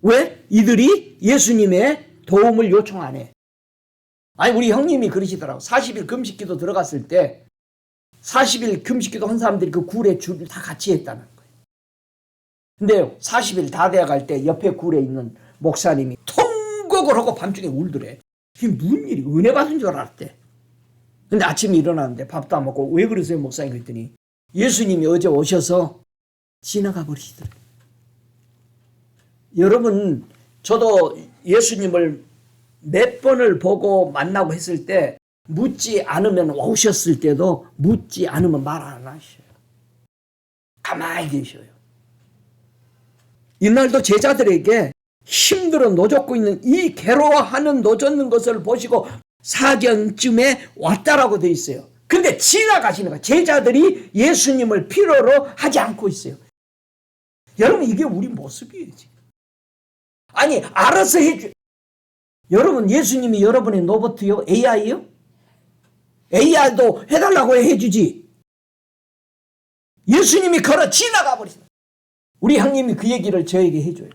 왜? 이들이 예수님의 도움을 요청 안 해. 아니 우리 형님이 그러시더라고. 40일 금식기도 들어갔을 때 40일 금식기도 한 사람들이 그 굴에 줄을 다 같이 했다는 거예요. 근데 40일 다 돼갈 때 옆에 굴에 있는 목사님이 통곡을 하고 밤중에 울더래. 이게 무슨 일이 은혜 받은 줄 알았대. 근데 아침에 일어났는데 밥도 안 먹고 왜 그러세요 목사님 그랬더니 예수님이 어제 오셔서 지나가 버리시더래. 여러분 저도 예수님을 몇 번을 보고 만나고 했을 때 묻지 않으면 오셨을 때도 묻지 않으면 말 안 하셔요. 가만히 계셔요. 이날도 제자들에게 힘들어 노젓고 있는 이 괴로워하는 노젓는 것을 보시고 사경쯤에 왔다라고 되어 있어요. 근데 지나가시는 거예요. 제자들이 예수님을 필요로 하지 않고 있어요. 여러분 이게 우리 모습이에요. 지금. 아니 알아서 해줘. 여러분 예수님이 여러분의 로봇이요? AI요? AI도 해달라고 해주지. 예수님이 걸어 지나가 버리세요. 우리 형님이 그 얘기를 저에게 해줘요.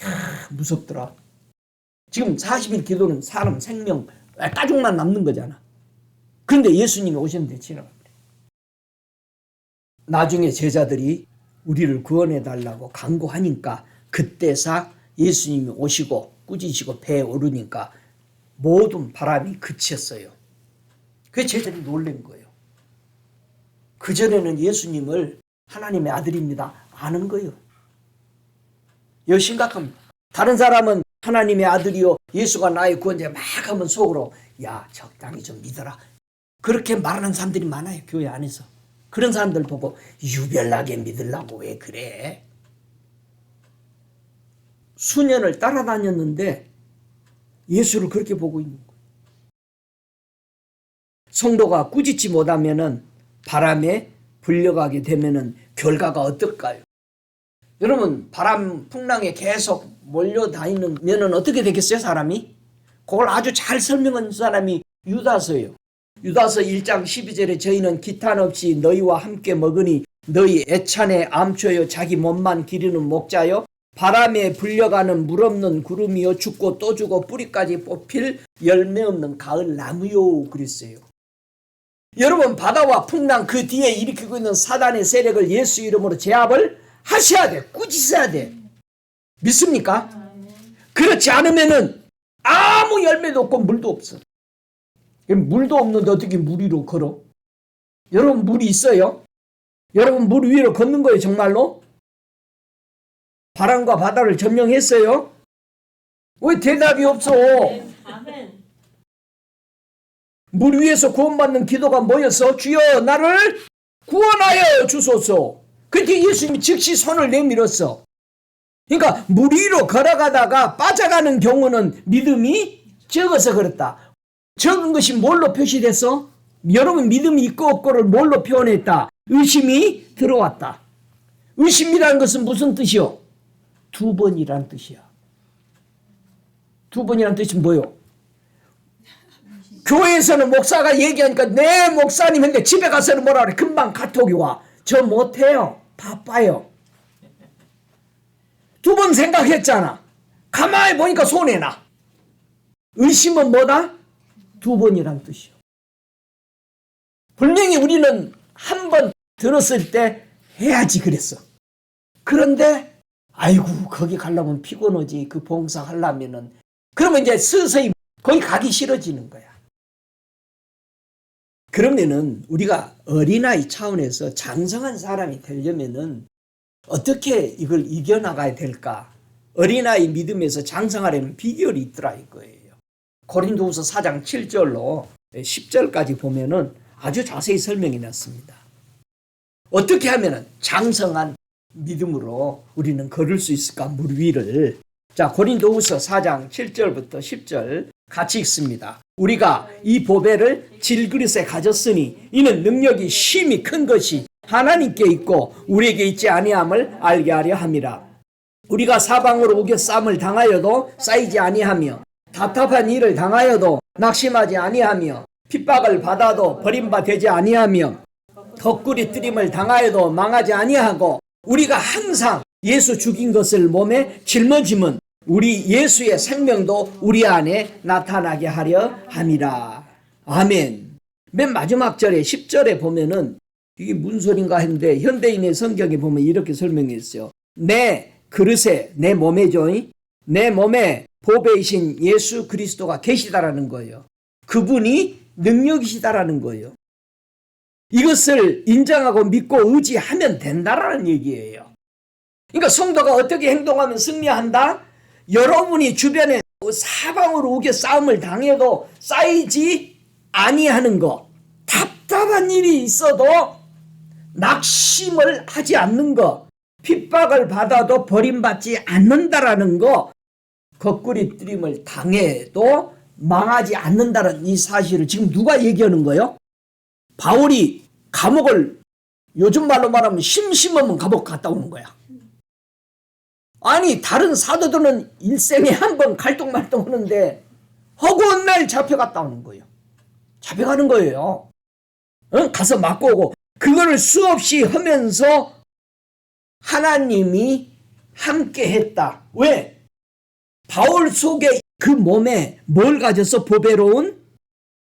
이야, 무섭더라. 지금 40일 기도는 사람 생명 가족만 남는 거잖아. 그런데 예수님이 오셨는데 지나가 버려. 나중에 제자들이 우리를 구원해 달라고 간구하니까 그때사 예수님이 오시고 꾸짖으시고 배에 오르니까 모든 바람이 그쳤어요. 그래서 제자들이 놀란 거예요. 그전에는 예수님을 하나님의 아들입니다. 아는 거예요. 이거 심각합니다. 다른 사람은 하나님의 아들이요 예수가 나의 구원자 막 하면 속으로 야 적당히 좀 믿어라. 그렇게 말하는 사람들이 많아요. 교회 안에서. 그런 사람들 보고 유별나게 믿으려고 왜 그래? 수년을 따라다녔는데 예수를 그렇게 보고 있는 거예요. 성도가 꾸짖지 못하면은 바람에 불려가게 되면은 결과가 어떨까요? 여러분 바람 풍랑에 계속 몰려다니면은 어떻게 되겠어요 사람이? 그걸 아주 잘 설명한 사람이 유다서예요. 유다서 1장 12절에 저희는 기탄 없이 너희와 함께 먹으니 너희 애찬에 암초여 자기 몸만 기르는 목자여 바람에 불려가는 물 없는 구름이요 죽고 또 죽고 뿌리까지 뽑힐 열매 없는 가을 나무요 그랬어요. 여러분 바다와 풍랑 그 뒤에 일으키고 있는 사단의 세력을 예수 이름으로 제압을 하셔야 돼. 꾸짖어야 돼. 믿습니까? 그렇지 않으면은 아무 열매도 없고 물도 없어. 물도 없는데 어떻게 물 위로 걸어? 여러분 물이 있어요? 여러분 물 위로 걷는 거예요 정말로? 바람과 바다를 점령했어요? 왜 대답이 없어? 아멘. 물 위에서 구원받는 기도가 뭐였어? 주여 나를 구원하여 주소서. 그때 예수님이 즉시 손을 내밀었어. 그러니까 물 위로 걸어가다가 빠져가는 경우는 믿음이 적어서 그렇다. 적은 것이 뭘로 표시됐어? 여러분 믿음이 있고 없고를 뭘로 표현했다? 의심이 들어왔다. 의심이라는 것은 무슨 뜻이요? 두 번이라는 뜻이야. 두 번이라는 뜻이 뭐요? 교회에서는 목사가 얘기하니까 네 목사님 했는데 집에 가서는 뭐라 그래? 금방 카톡이 와. 저 못해요. 바빠요. 두 번 생각했잖아. 가만히 보니까 손해나. 의심은 뭐다? 두 번이란 뜻이요. 분명히 우리는 한 번 들었을 때 해야지 그랬어. 그런데 아이고 거기 가려면 피곤하지. 그 봉사 하려면은 그러면 이제 서서히 거기 가기 싫어지는 거야. 그러면은 우리가 어린아이 차원에서 장성한 사람이 되려면은 어떻게 이걸 이겨나가야 될까? 어린아이 믿음에서 장성하려면 비결이 있더라 이거예요. 고린도후서 4장 7절로 10절까지 보면은 아주 자세히 설명이 났습니다. 어떻게 하면은 장성한 믿음으로 우리는 걸을 수 있을까? 물 위를. 자, 고린도후서 4장 7절부터 10절 같이 읽습니다. 우리가 이 보배를 질그릇에 가졌으니 이는 능력이 심히 큰 것이 하나님께 있고 우리에게 있지 아니함을 알게 하려 함이라. 우리가 사방으로 우겨쌈을 당하여도 쌓이지 아니하며 답답한 일을 당하여도 낙심하지 아니하며 핍박을 받아도 버림받지 아니하며 거꾸리 뜨림을 당하여도 망하지 아니하고 우리가 항상 예수 죽인 것을 몸에 짊어짐은 우리 예수의 생명도 우리 안에 나타나게 하려 함이라. 아멘. 맨 마지막 절에 10절에 보면은 이게 무슨 소린가 했는데 현대인의 성경에 보면 이렇게 설명했어요. 내 그릇에 내 몸에죠. 내 몸에 보배이신 예수 그리스도가 계시다라는 거예요. 그분이 능력이시다라는 거예요. 이것을 인정하고 믿고 의지하면 된다라는 얘기예요. 그러니까 성도가 어떻게 행동하면 승리한다? 여러분이 주변에 사방으로 우겨 싸움을 당해도 쌓이지 아니하는 것, 답답한 일이 있어도 낙심을 하지 않는 것, 핍박을 받아도 버림받지 않는다라는 것, 거꾸리 뜨림을 당해도 망하지 않는다는 이 사실을 지금 누가 얘기하는 거예요? 바울이 감옥을 요즘 말로 말하면 심심하면 감옥 갔다 오는 거야. 아니 다른 사도들은 일생에 한 번 갈등말등 하는데 허구한 날 잡혀갔다 오는 거예요. 잡혀가는 거예요. 가서 맞고 오고 그거를 수없이 하면서 하나님이 함께 했다. 왜? 바울 속에 그 몸에 뭘 가져서 보배로운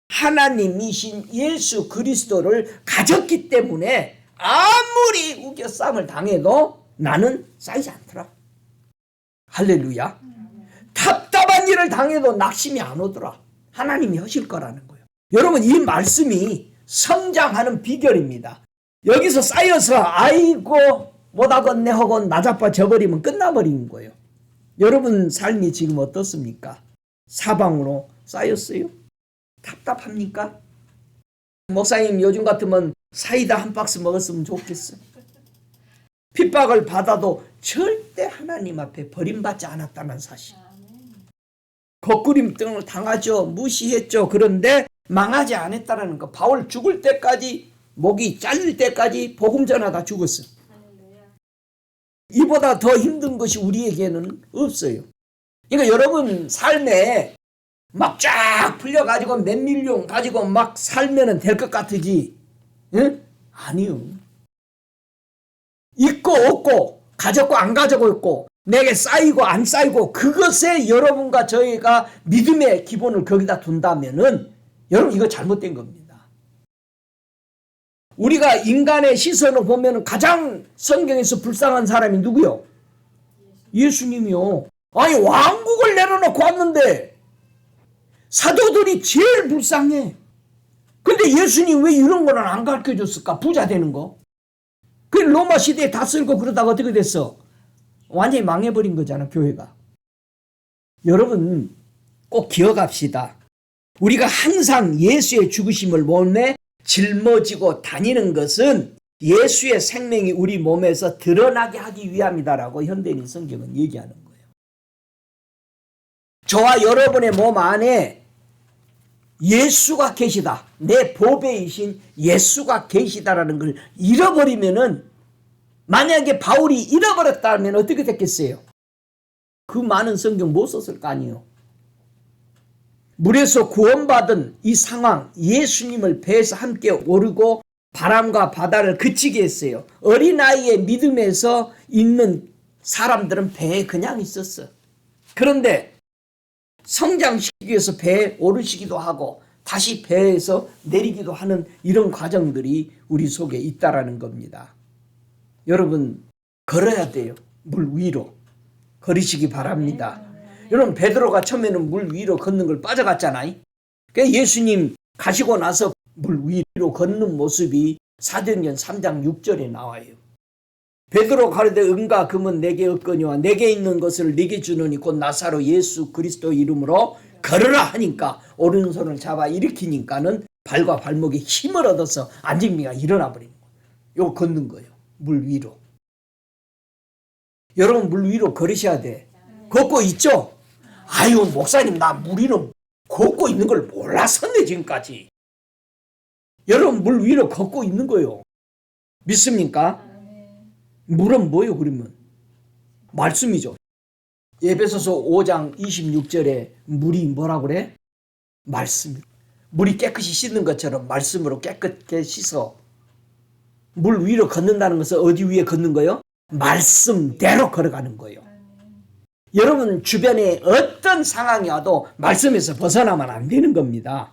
하나님이신 예수 그리스도를 가졌기 때문에 아무리 우겨쌈을 당해도 나는 쌓이지 않더라. 할렐루야. 답답한 일을 당해도 낙심이 안 오더라. 하나님이 하실 거라는 거예요. 여러분 이 말씀이 성장하는 비결입니다. 여기서 쌓여서 아이고 못하겠네 하고 나자빠 져버리면 끝나버리는 거예요. 여러분 삶이 지금 어떻습니까? 사방으로 쌓였어요? 답답합니까? 목사님 요즘 같으면 사이다 한 박스 먹었으면 좋겠어. 핍박을 받아도 절대 하나님 앞에 버림받지 않았다는 사실. 거꾸림 등을 당하죠. 무시했죠. 그런데 망하지 않았다는 거. 바울 죽을 때까지 목이 잘릴 때까지 복음 전하다 죽었어. 이보다 더 힘든 것이 우리에게는 없어요. 그러니까 여러분 삶에 막 쫙 풀려가지고 몇 밀리언 가지고 막 살면 될 것 같으지. 응? 아니요. 있고 없고 가졌고 안 가지고 있고 내게 쌓이고 안 쌓이고 그것에 여러분과 저희가 믿음의 기본을 거기다 둔다면은 여러분 이거 잘못된 겁니다. 우리가 인간의 시선으로 보면 가장 성경에서 불쌍한 사람이 누구요? 예수님이요. 아니 왕국을 내려놓고 왔는데 사도들이 제일 불쌍해. 근데 예수님 왜 이런 거는 안 가르쳐 줬을까? 부자 되는 거. 그 로마 시대에 다 쓸고 그러다가 어떻게 됐어? 완전히 망해버린 거잖아, 교회가. 여러분 꼭 기억합시다. 우리가 항상 예수의 죽으심을 몸에 짊어지고 다니는 것은 예수의 생명이 우리 몸에서 드러나게 하기 위함이다라고 현대인 성경은 얘기하는 거예요. 저와 여러분의 몸 안에 예수가 계시다. 내 보배이신 예수가 계시다라는 걸 잃어버리면은, 만약에 바울이 잃어버렸다면 어떻게 됐겠어요? 그 많은 성경 못 썼을 거 아니에요. 물에서 구원받은 이 상황, 예수님을 배에서 함께 오르고 바람과 바다를 그치게 했어요. 어린아이의 믿음에서 있는 사람들은 배에 그냥 있었어. 그런데 성장시키기 위해서 배에 오르시기도 하고 다시 배에서 내리기도 하는 이런 과정들이 우리 속에 있다라는 겁니다. 여러분 걸어야 돼요. 물 위로 걸으시기 바랍니다. 여러분 베드로가 처음에는 물 위로 걷는 걸 빠져갔잖아요. 그러니까 예수님 가시고 나서 물 위로 걷는 모습이 사도행전 3장 6절에 나와요. 베드로 가로되 은과 금은 내게 없거니와 내게 있는 것을 네게 주노니 곧 나사로 예수 그리스도 이름으로 걸으라 하니까 오른손을 잡아 일으키니까는 발과 발목에 힘을 얻어서 안진뱅이가 일어나 버리는 거예요. 이거 걷는 거예요. 물 위로. 여러분 물 위로 걸으셔야 돼. 걷고 있죠? 아유 목사님 나 물 위로 걷고 있는 걸 몰랐었네 지금까지. 여러분 물 위로 걷고 있는 거예요. 믿습니까? 물은 뭐예요 그러면? 말씀이죠. 에베소서 5장 26절에 물이 뭐라고 그래? 말씀. 물이 깨끗이 씻는 것처럼 말씀으로 깨끗게 씻어. 물 위로 걷는다는 것은 어디 위에 걷는 거예요? 말씀대로 걸어가는 거예요. 여러분 주변에 어떤 상황이 와도 말씀에서 벗어나면 안 되는 겁니다.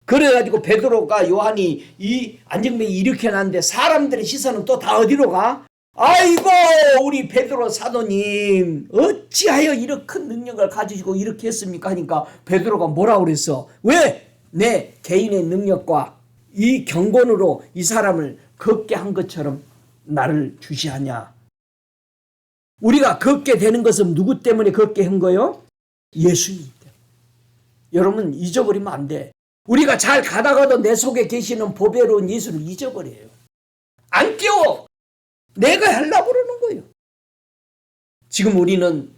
그래가지고 베드로가 요한이 이 안진뱅이 일으켜놨는데 사람들의 시선은 또 다 어디로 가? 아이고 우리 베드로 사도님 어찌하여 이렇게 큰 능력을 가지시고 이렇게 했습니까? 하니까 베드로가 뭐라고 그랬어? 왜 내 개인의 능력과 이 경건으로 이 사람을 걷게 한 것처럼 나를 주시하냐? 우리가 걷게 되는 것은 누구 때문에 걷게 한 거예요? 예수님 때문에. 여러분 잊어버리면 안 돼. 우리가 잘 가다가도 내 속에 계시는 보배로운 예수를 잊어버려요. 안 깨워. 내가 하려고 그러는 거예요. 지금 우리는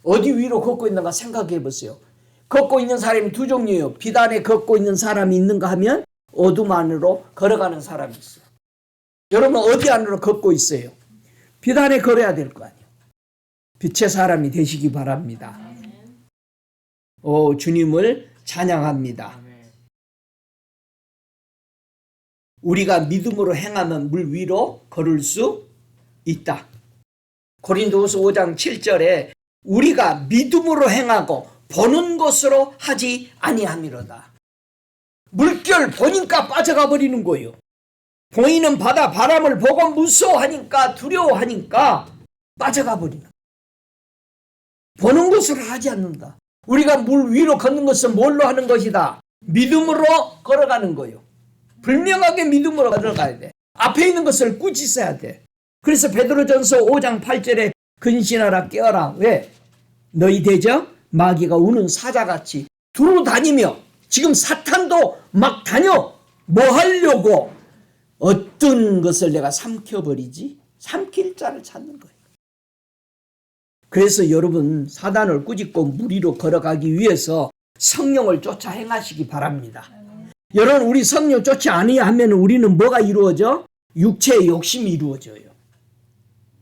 어디 위로 걷고 있는가 생각해 보세요. 걷고 있는 사람이 두 종류예요. 빛 안에 걷고 있는 사람이 있는가 하면 어둠 안으로 걸어가는 사람이 있어요. 여러분 어디 안으로 걷고 있어요? 빛 안에 걸어야 될 거 아니에요. 빛의 사람이 되시기 바랍니다. 주님을 찬양합니다. 우리가 믿음으로 행하면 물 위로 걸을 수 있다. 고린도후서 5장 7절에 우리가 믿음으로 행하고 보는 것으로 하지 아니함이로다. 물결 보니까 빠져가 버리는 거예요. 보이는 바다 바람을 보고 무서워하니까 두려워하니까 빠져가 버리는 거예요. 보는 것으로 하지 않는다. 우리가 물 위로 걷는 것은 뭘로 하는 것이다? 믿음으로 걸어가는 거예요. 분명하게 믿음으로 걸어가야 돼. 앞에 있는 것을 꾸짖어야 돼. 그래서 베드로전서 5장 8절에 근신하라 깨어라. 왜? 너희 대적 마귀가 우는 사자같이 두루 다니며 지금 사탄도 막 다녀. 뭐 하려고? 어떤 것을 내가 삼켜버리지? 삼킬 자를 찾는 거예요. 그래서 여러분 사단을 꾸짖고 물 위로 걸어가기 위해서 성령을 쫓아 행하시기 바랍니다. 여러분 우리 성령 쫓지 아니하면 우리는 뭐가 이루어져? 육체의 욕심이 이루어져요.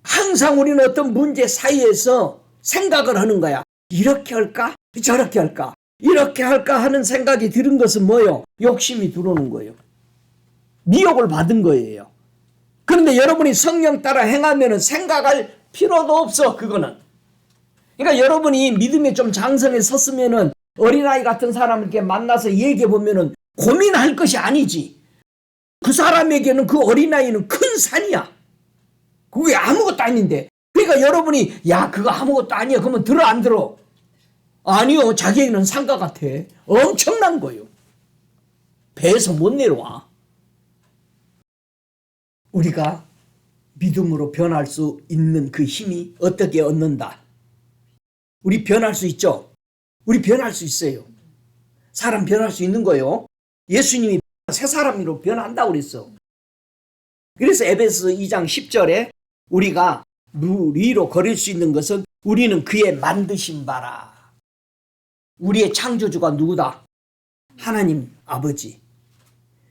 항상 우리는 어떤 문제 사이에서 생각을 하는 거야. 이렇게 할까? 저렇게 할까? 이렇게 할까 하는 생각이 드는 것은 뭐예요? 욕심이 들어오는 거예요. 미혹을 받은 거예요. 그런데 여러분이 성령 따라 행하면 생각할 필요도 없어. 그거는. 그러니까 여러분이 믿음에 좀 장성에 섰으면은 어린아이 같은 사람을 이렇게 만나서 얘기해 보면은 고민할 것이 아니지. 그 사람에게는 그 어린아이는 큰 산이야. 그게 아무것도 아닌데. 그러니까 여러분이 야 그거 아무것도 아니야. 그러면 들어 안 들어? 아니요, 자기에게는 산과 같아. 엄청난 거요. 배에서 못 내려와. 우리가 믿음으로 변할 수 있는 그 힘이 어떻게 얻는다? 우리 변할 수 있죠? 우리 변할 수 있어요. 사람 변할 수 있는 거요. 예수님이 새 사람으로 변한다고 그랬어. 그래서 에베소 2장 10절에 우리가 물 위로 걸을 수 있는 것은 우리는 그의 만드신 바라. 우리의 창조주가 누구다? 하나님 아버지.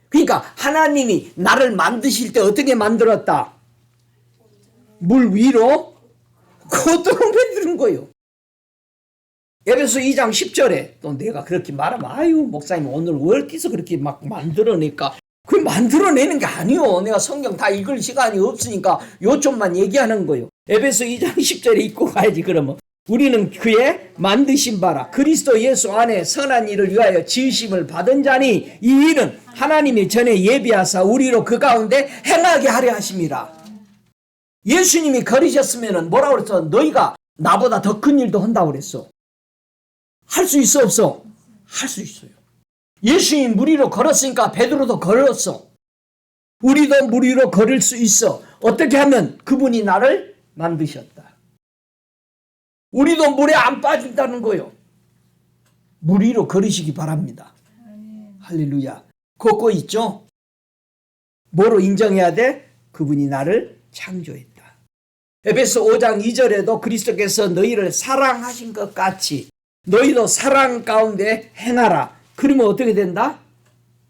그러니까 하나님이 나를 만드실 때 어떻게 만들었다? 물 위로 그대로 만드는 거예요. 에베소 2장 10절에 또 내가 그렇게 말하면 아유 목사님 오늘 왜 이렇게 그렇게 막 만들어내니까 그 만들어내는 게 아니요. 내가 성경 다 읽을 시간이 없으니까 요점만 얘기하는 거예요. 에베소 2장 10절에 읽고 가야지. 그러면 우리는 그의 만드신 바라 그리스도 예수 안에 선한 일을 위하여 지으심을 받은 자니 이 일은 하나님이 전에 예비하사 우리로 그 가운데 행하게 하려 하심이라. 예수님이 걸으셨으면 뭐라고 그랬어? 너희가 나보다 더 큰 일도 한다고 그랬어. 할 수 있어 없어? 할 수 있어요. 예수님이 물 위로 걸었으니까 베드로도 걸었어. 우리도 물 위로 걸을 수 있어. 어떻게 하면? 그분이 나를 만드셨다. 우리도 물에 안 빠진다는 거예요. 물 위로 걸으시기 바랍니다. 할렐루야. 걷고 있죠? 뭐로 인정해야 돼? 그분이 나를 창조했다. 에베소 5장 2절에도 그리스도께서 너희를 사랑하신 것 같이 너희도 사랑 가운데 행하라. 그러면 어떻게 된다?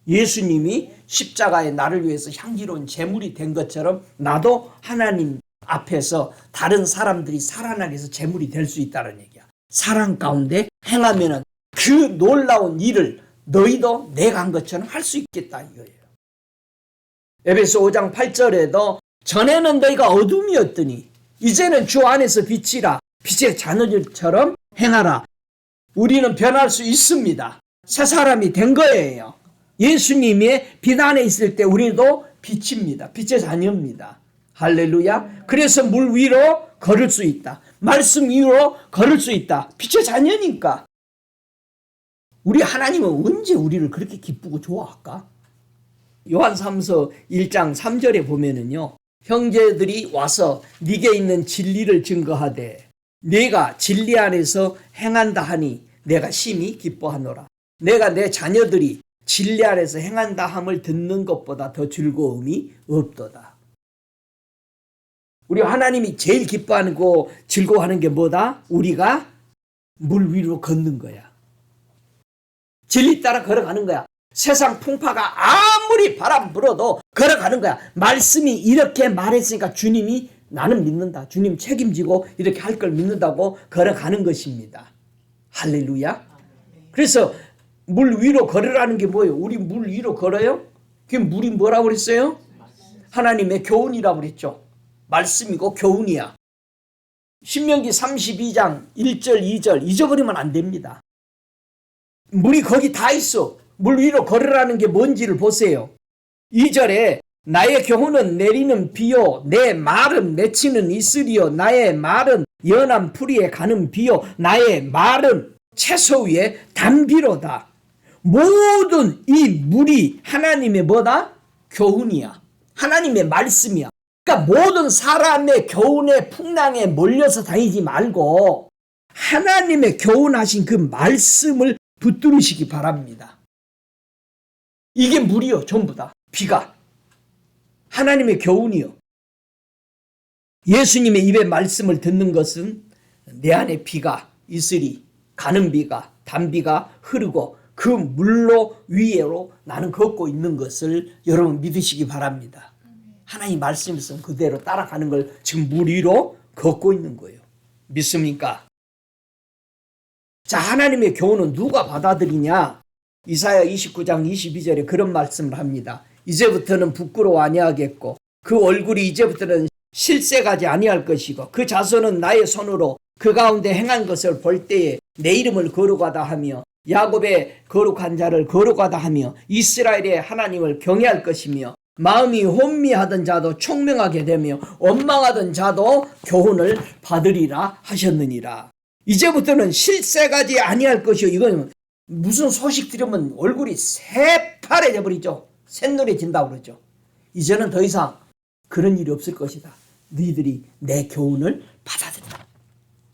예수님이 십자가에 나를 위해서 향기로운 제물이 된 것처럼 나도 하나님 앞에서 다른 사람들이 살아나기 위해서 제물이 될 수 있다는 얘기야. 사랑 가운데 행하면은 그 놀라운 일을 너희도 내가 한 것처럼 할 수 있겠다 이거예요. 에베소 5장 8절에도 전에는 너희가 어둠이었더니 이제는 주 안에서 빛이라 빛의 자녀들처럼 행하라. 우리는 변할 수 있습니다. 새 사람이 된 거예요. 예수님의 빛 안에 있을 때 우리도 빛입니다. 빛의 자녀입니다. 할렐루야. 그래서 물 위로 걸을 수 있다. 말씀 위로 걸을 수 있다. 빛의 자녀니까. 우리 하나님은 언제 우리를 그렇게 기쁘고 좋아할까? 요한 3서 1장 3절에 보면은요. 형제들이 와서 네게 있는 진리를 증거하되 네가 진리 안에서 행한다 하니 내가 심히 기뻐하노라. 내가 내 자녀들이 진리 안에서 행한다 함을 듣는 것보다 더 즐거움이 없도다. 우리 하나님이 제일 기뻐하고 즐거워하는 게 뭐다? 우리가 물 위로 걷는 거야. 진리 따라 걸어가는 거야. 세상 풍파가 아무리 바람 불어도 걸어가는 거야. 말씀이 이렇게 말했으니까 주님이 나는 믿는다. 주님 책임지고 이렇게 할 걸 믿는다고 걸어가는 것입니다. 할렐루야. 그래서 물 위로 걸으라는 게 뭐예요? 우리 물 위로 걸어요? 그게 물이 뭐라고 그랬어요? 하나님의 교훈이라고 그랬죠. 말씀이고 교훈이야. 신명기 32장 1절 2절 잊어버리면 안 됩니다. 물이 거기 다 있어. 물 위로 걸으라는 게 뭔지를 보세요. 2절에 나의 교훈은 내리는 비요 내 말은 맺히는 이슬이요 나의 말은 연한 풀이에 가는 비요 나의 말은 채소 위에 단비로다. 모든 이 물이 하나님의 뭐다? 교훈이야. 하나님의 말씀이야. 그러니까 모든 사람의 교훈의 풍랑에 몰려서 다니지 말고 하나님의 교훈하신 그 말씀을 붙들으시기 바랍니다. 이게 물이요. 전부 다. 비가. 하나님의 교훈이요. 예수님의 입의 말씀을 듣는 것은 내 안에 비가 이슬이 가는 비가 단비가 흐르고 그 물로 위로 나는 걷고 있는 것을 여러분 믿으시기 바랍니다. 하나님 말씀에서 그대로 따라가는 걸 지금 물 위로 걷고 있는 거예요. 믿습니까? 자, 하나님의 교훈은 누가 받아들이냐? 이사야 29장 22절에 그런 말씀을 합니다. 이제부터는 부끄러워 아니하겠고 그 얼굴이 이제부터는 실색하지 아니할 것이고 그 자손은 나의 손으로 그 가운데 행한 것을 볼 때에 내 이름을 거룩하다 하며 야곱의 거룩한 자를 거룩하다 하며 이스라엘의 하나님을 경외할 것이며 마음이 혼미하던 자도 총명하게 되며 원망하던 자도 교훈을 받으리라 하셨느니라. 이제부터는 실세가지 아니할 것이요. 이건 무슨 소식 들으면 얼굴이 새파래져 버리죠. 샛노래진다고 그러죠. 이제는 더 이상 그런 일이 없을 것이다. 너희들이 내 교훈을 받아들이라.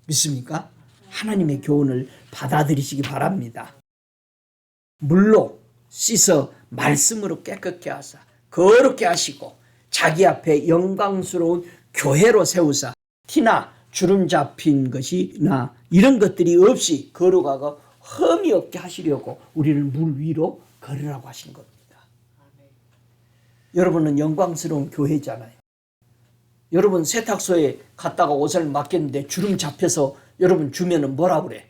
믿습니까? 하나님의 교훈을 받아들이시기 바랍니다. 물로 씻어 말씀으로 깨끗게 하사 거룩게 하시고 자기 앞에 영광스러운 교회로 세우사 티나 주름 잡힌 것이나 이런 것들이 없이 거룩하고 흠이 없게 하시려고 우리를 물 위로 걸으라고 하신 겁니다. 여러분은 영광스러운 교회잖아요. 여러분 세탁소에 갔다가 옷을 맡겼는데 주름 잡혀서 여러분 주면은 뭐라 그래?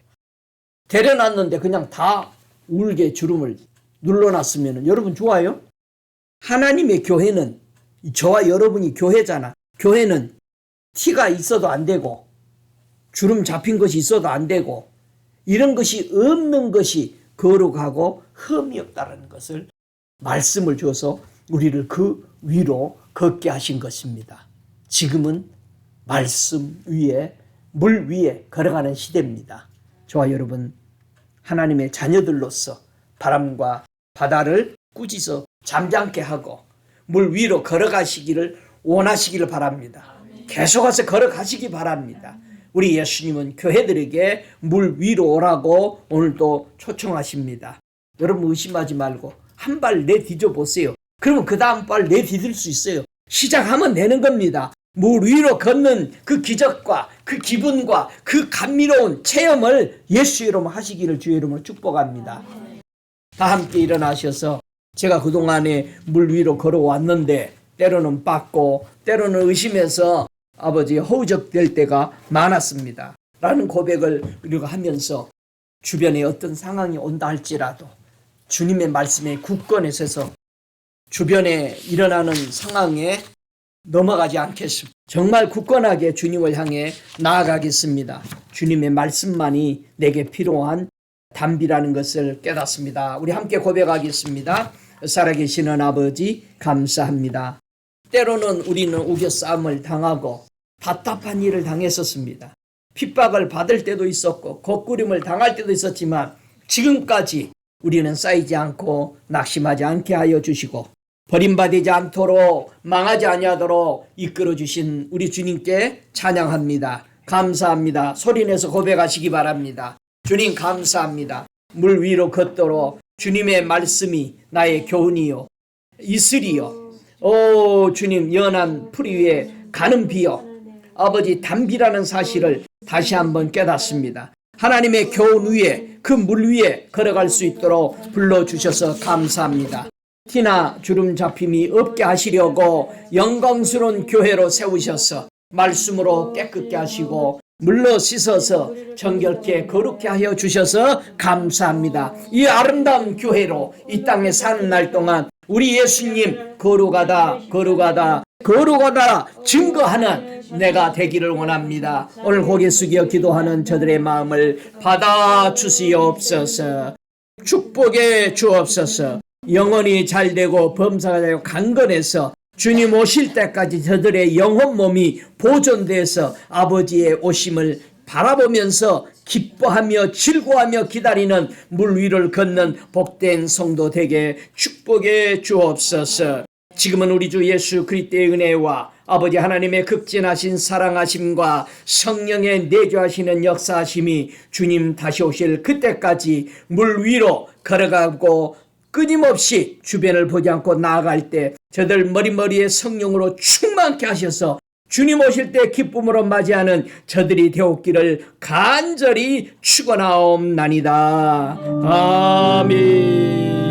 데려놨는데 그냥 다 울게 주름을 눌러놨으면 여러분 좋아요? 하나님의 교회는 저와 여러분이 교회잖아. 교회는 티가 있어도 안 되고 주름 잡힌 것이 있어도 안 되고 이런 것이 없는 것이 거룩하고 흠이 없다는 것을 말씀을 줘서 우리를 그 위로 걷게 하신 것입니다. 지금은 말씀 위에 물 위에 걸어가는 시대입니다. 저와 여러분 하나님의 자녀들로서 바람과 바다를 꾸짖어 잠잠케 하고 물 위로 걸어가시기를 원하시기를 바랍니다. 계속해서 걸어가시기 바랍니다. 우리 예수님은 교회들에게 물 위로 오라고 오늘도 초청하십니다. 여러분 의심하지 말고 한 발 내디뎌 보세요. 그러면 그 다음 발 내디딜 수 있어요. 시작하면 되는 겁니다. 물 위로 걷는 그 기적과 그 기분과 그 감미로운 체험을 예수 이름 하시기를 주의 이름으로 축복합니다. 다 함께 일어나셔서 제가 그동안에 물 위로 걸어왔는데 때로는 빡고 때로는 의심해서 아버지 허우적될 때가 많았습니다. 라는 고백을 우리가 하면서 주변에 어떤 상황이 온다 할지라도 주님의 말씀에 굳건히 서서 주변에 일어나는 상황에 넘어가지 않겠습니다. 정말 굳건하게 주님을 향해 나아가겠습니다. 주님의 말씀만이 내게 필요한 담비라는 것을 깨닫습니다. 우리 함께 고백하겠습니다. 살아계시는 아버지 감사합니다. 때로는 우리는 우겨싸움을 당하고 답답한 일을 당했었습니다. 핍박을 받을 때도 있었고 거꾸림을 당할 때도 있었지만 지금까지 우리는 쌓이지 않고 낙심하지 않게 하여 주시고 버림받지 않도록 망하지 아니하도록 이끌어 주신 우리 주님께 찬양합니다. 감사합니다. 소리내서 고백하시기 바랍니다. 주님 감사합니다. 물 위로 걷도록 주님의 말씀이 나의 교훈이요 이슬이요 오 주님 연한 풀 위에 가는 비요 아버지 담비라는 사실을 다시 한번 깨닫습니다. 하나님의 교훈 위에 그 물 위에 걸어갈 수 있도록 불러주셔서 감사합니다. 티나 주름 잡힘이 없게 하시려고 영광스러운 교회로 세우셔서 말씀으로 깨끗게 하시고 물로 씻어서 정결케 거룩게 하여 주셔서 감사합니다. 이 아름다운 교회로 이 땅에 사는 날 동안 우리 예수님 거룩하다 거룩하다 거룩하다 증거하는 내가 되기를 원합니다. 오늘 고개 숙여 기도하는 저들의 마음을 받아 주시옵소서. 축복해 주옵소서. 영혼이 잘되고 범사가 되고 강건해서 주님 오실 때까지 저들의 영혼 몸이 보존돼서 아버지의 오심을 바라보면서 기뻐하며 즐거워하며 기다리는 물 위를 걷는 복된 성도 되게 축복해 주옵소서. 지금은 우리 주 예수 그리스도의 은혜와 아버지 하나님의 극진하신 사랑하심과 성령의 내주하시는 역사하심이 주님 다시 오실 그때까지 물 위로 걸어가고 끊임없이 주변을 보지 않고 나아갈 때 저들 머리머리에 성령으로 충만케 하셔서 주님 오실 때 기쁨으로 맞이하는 저들이 되었기를 간절히 축원하옵나이다. 아멘.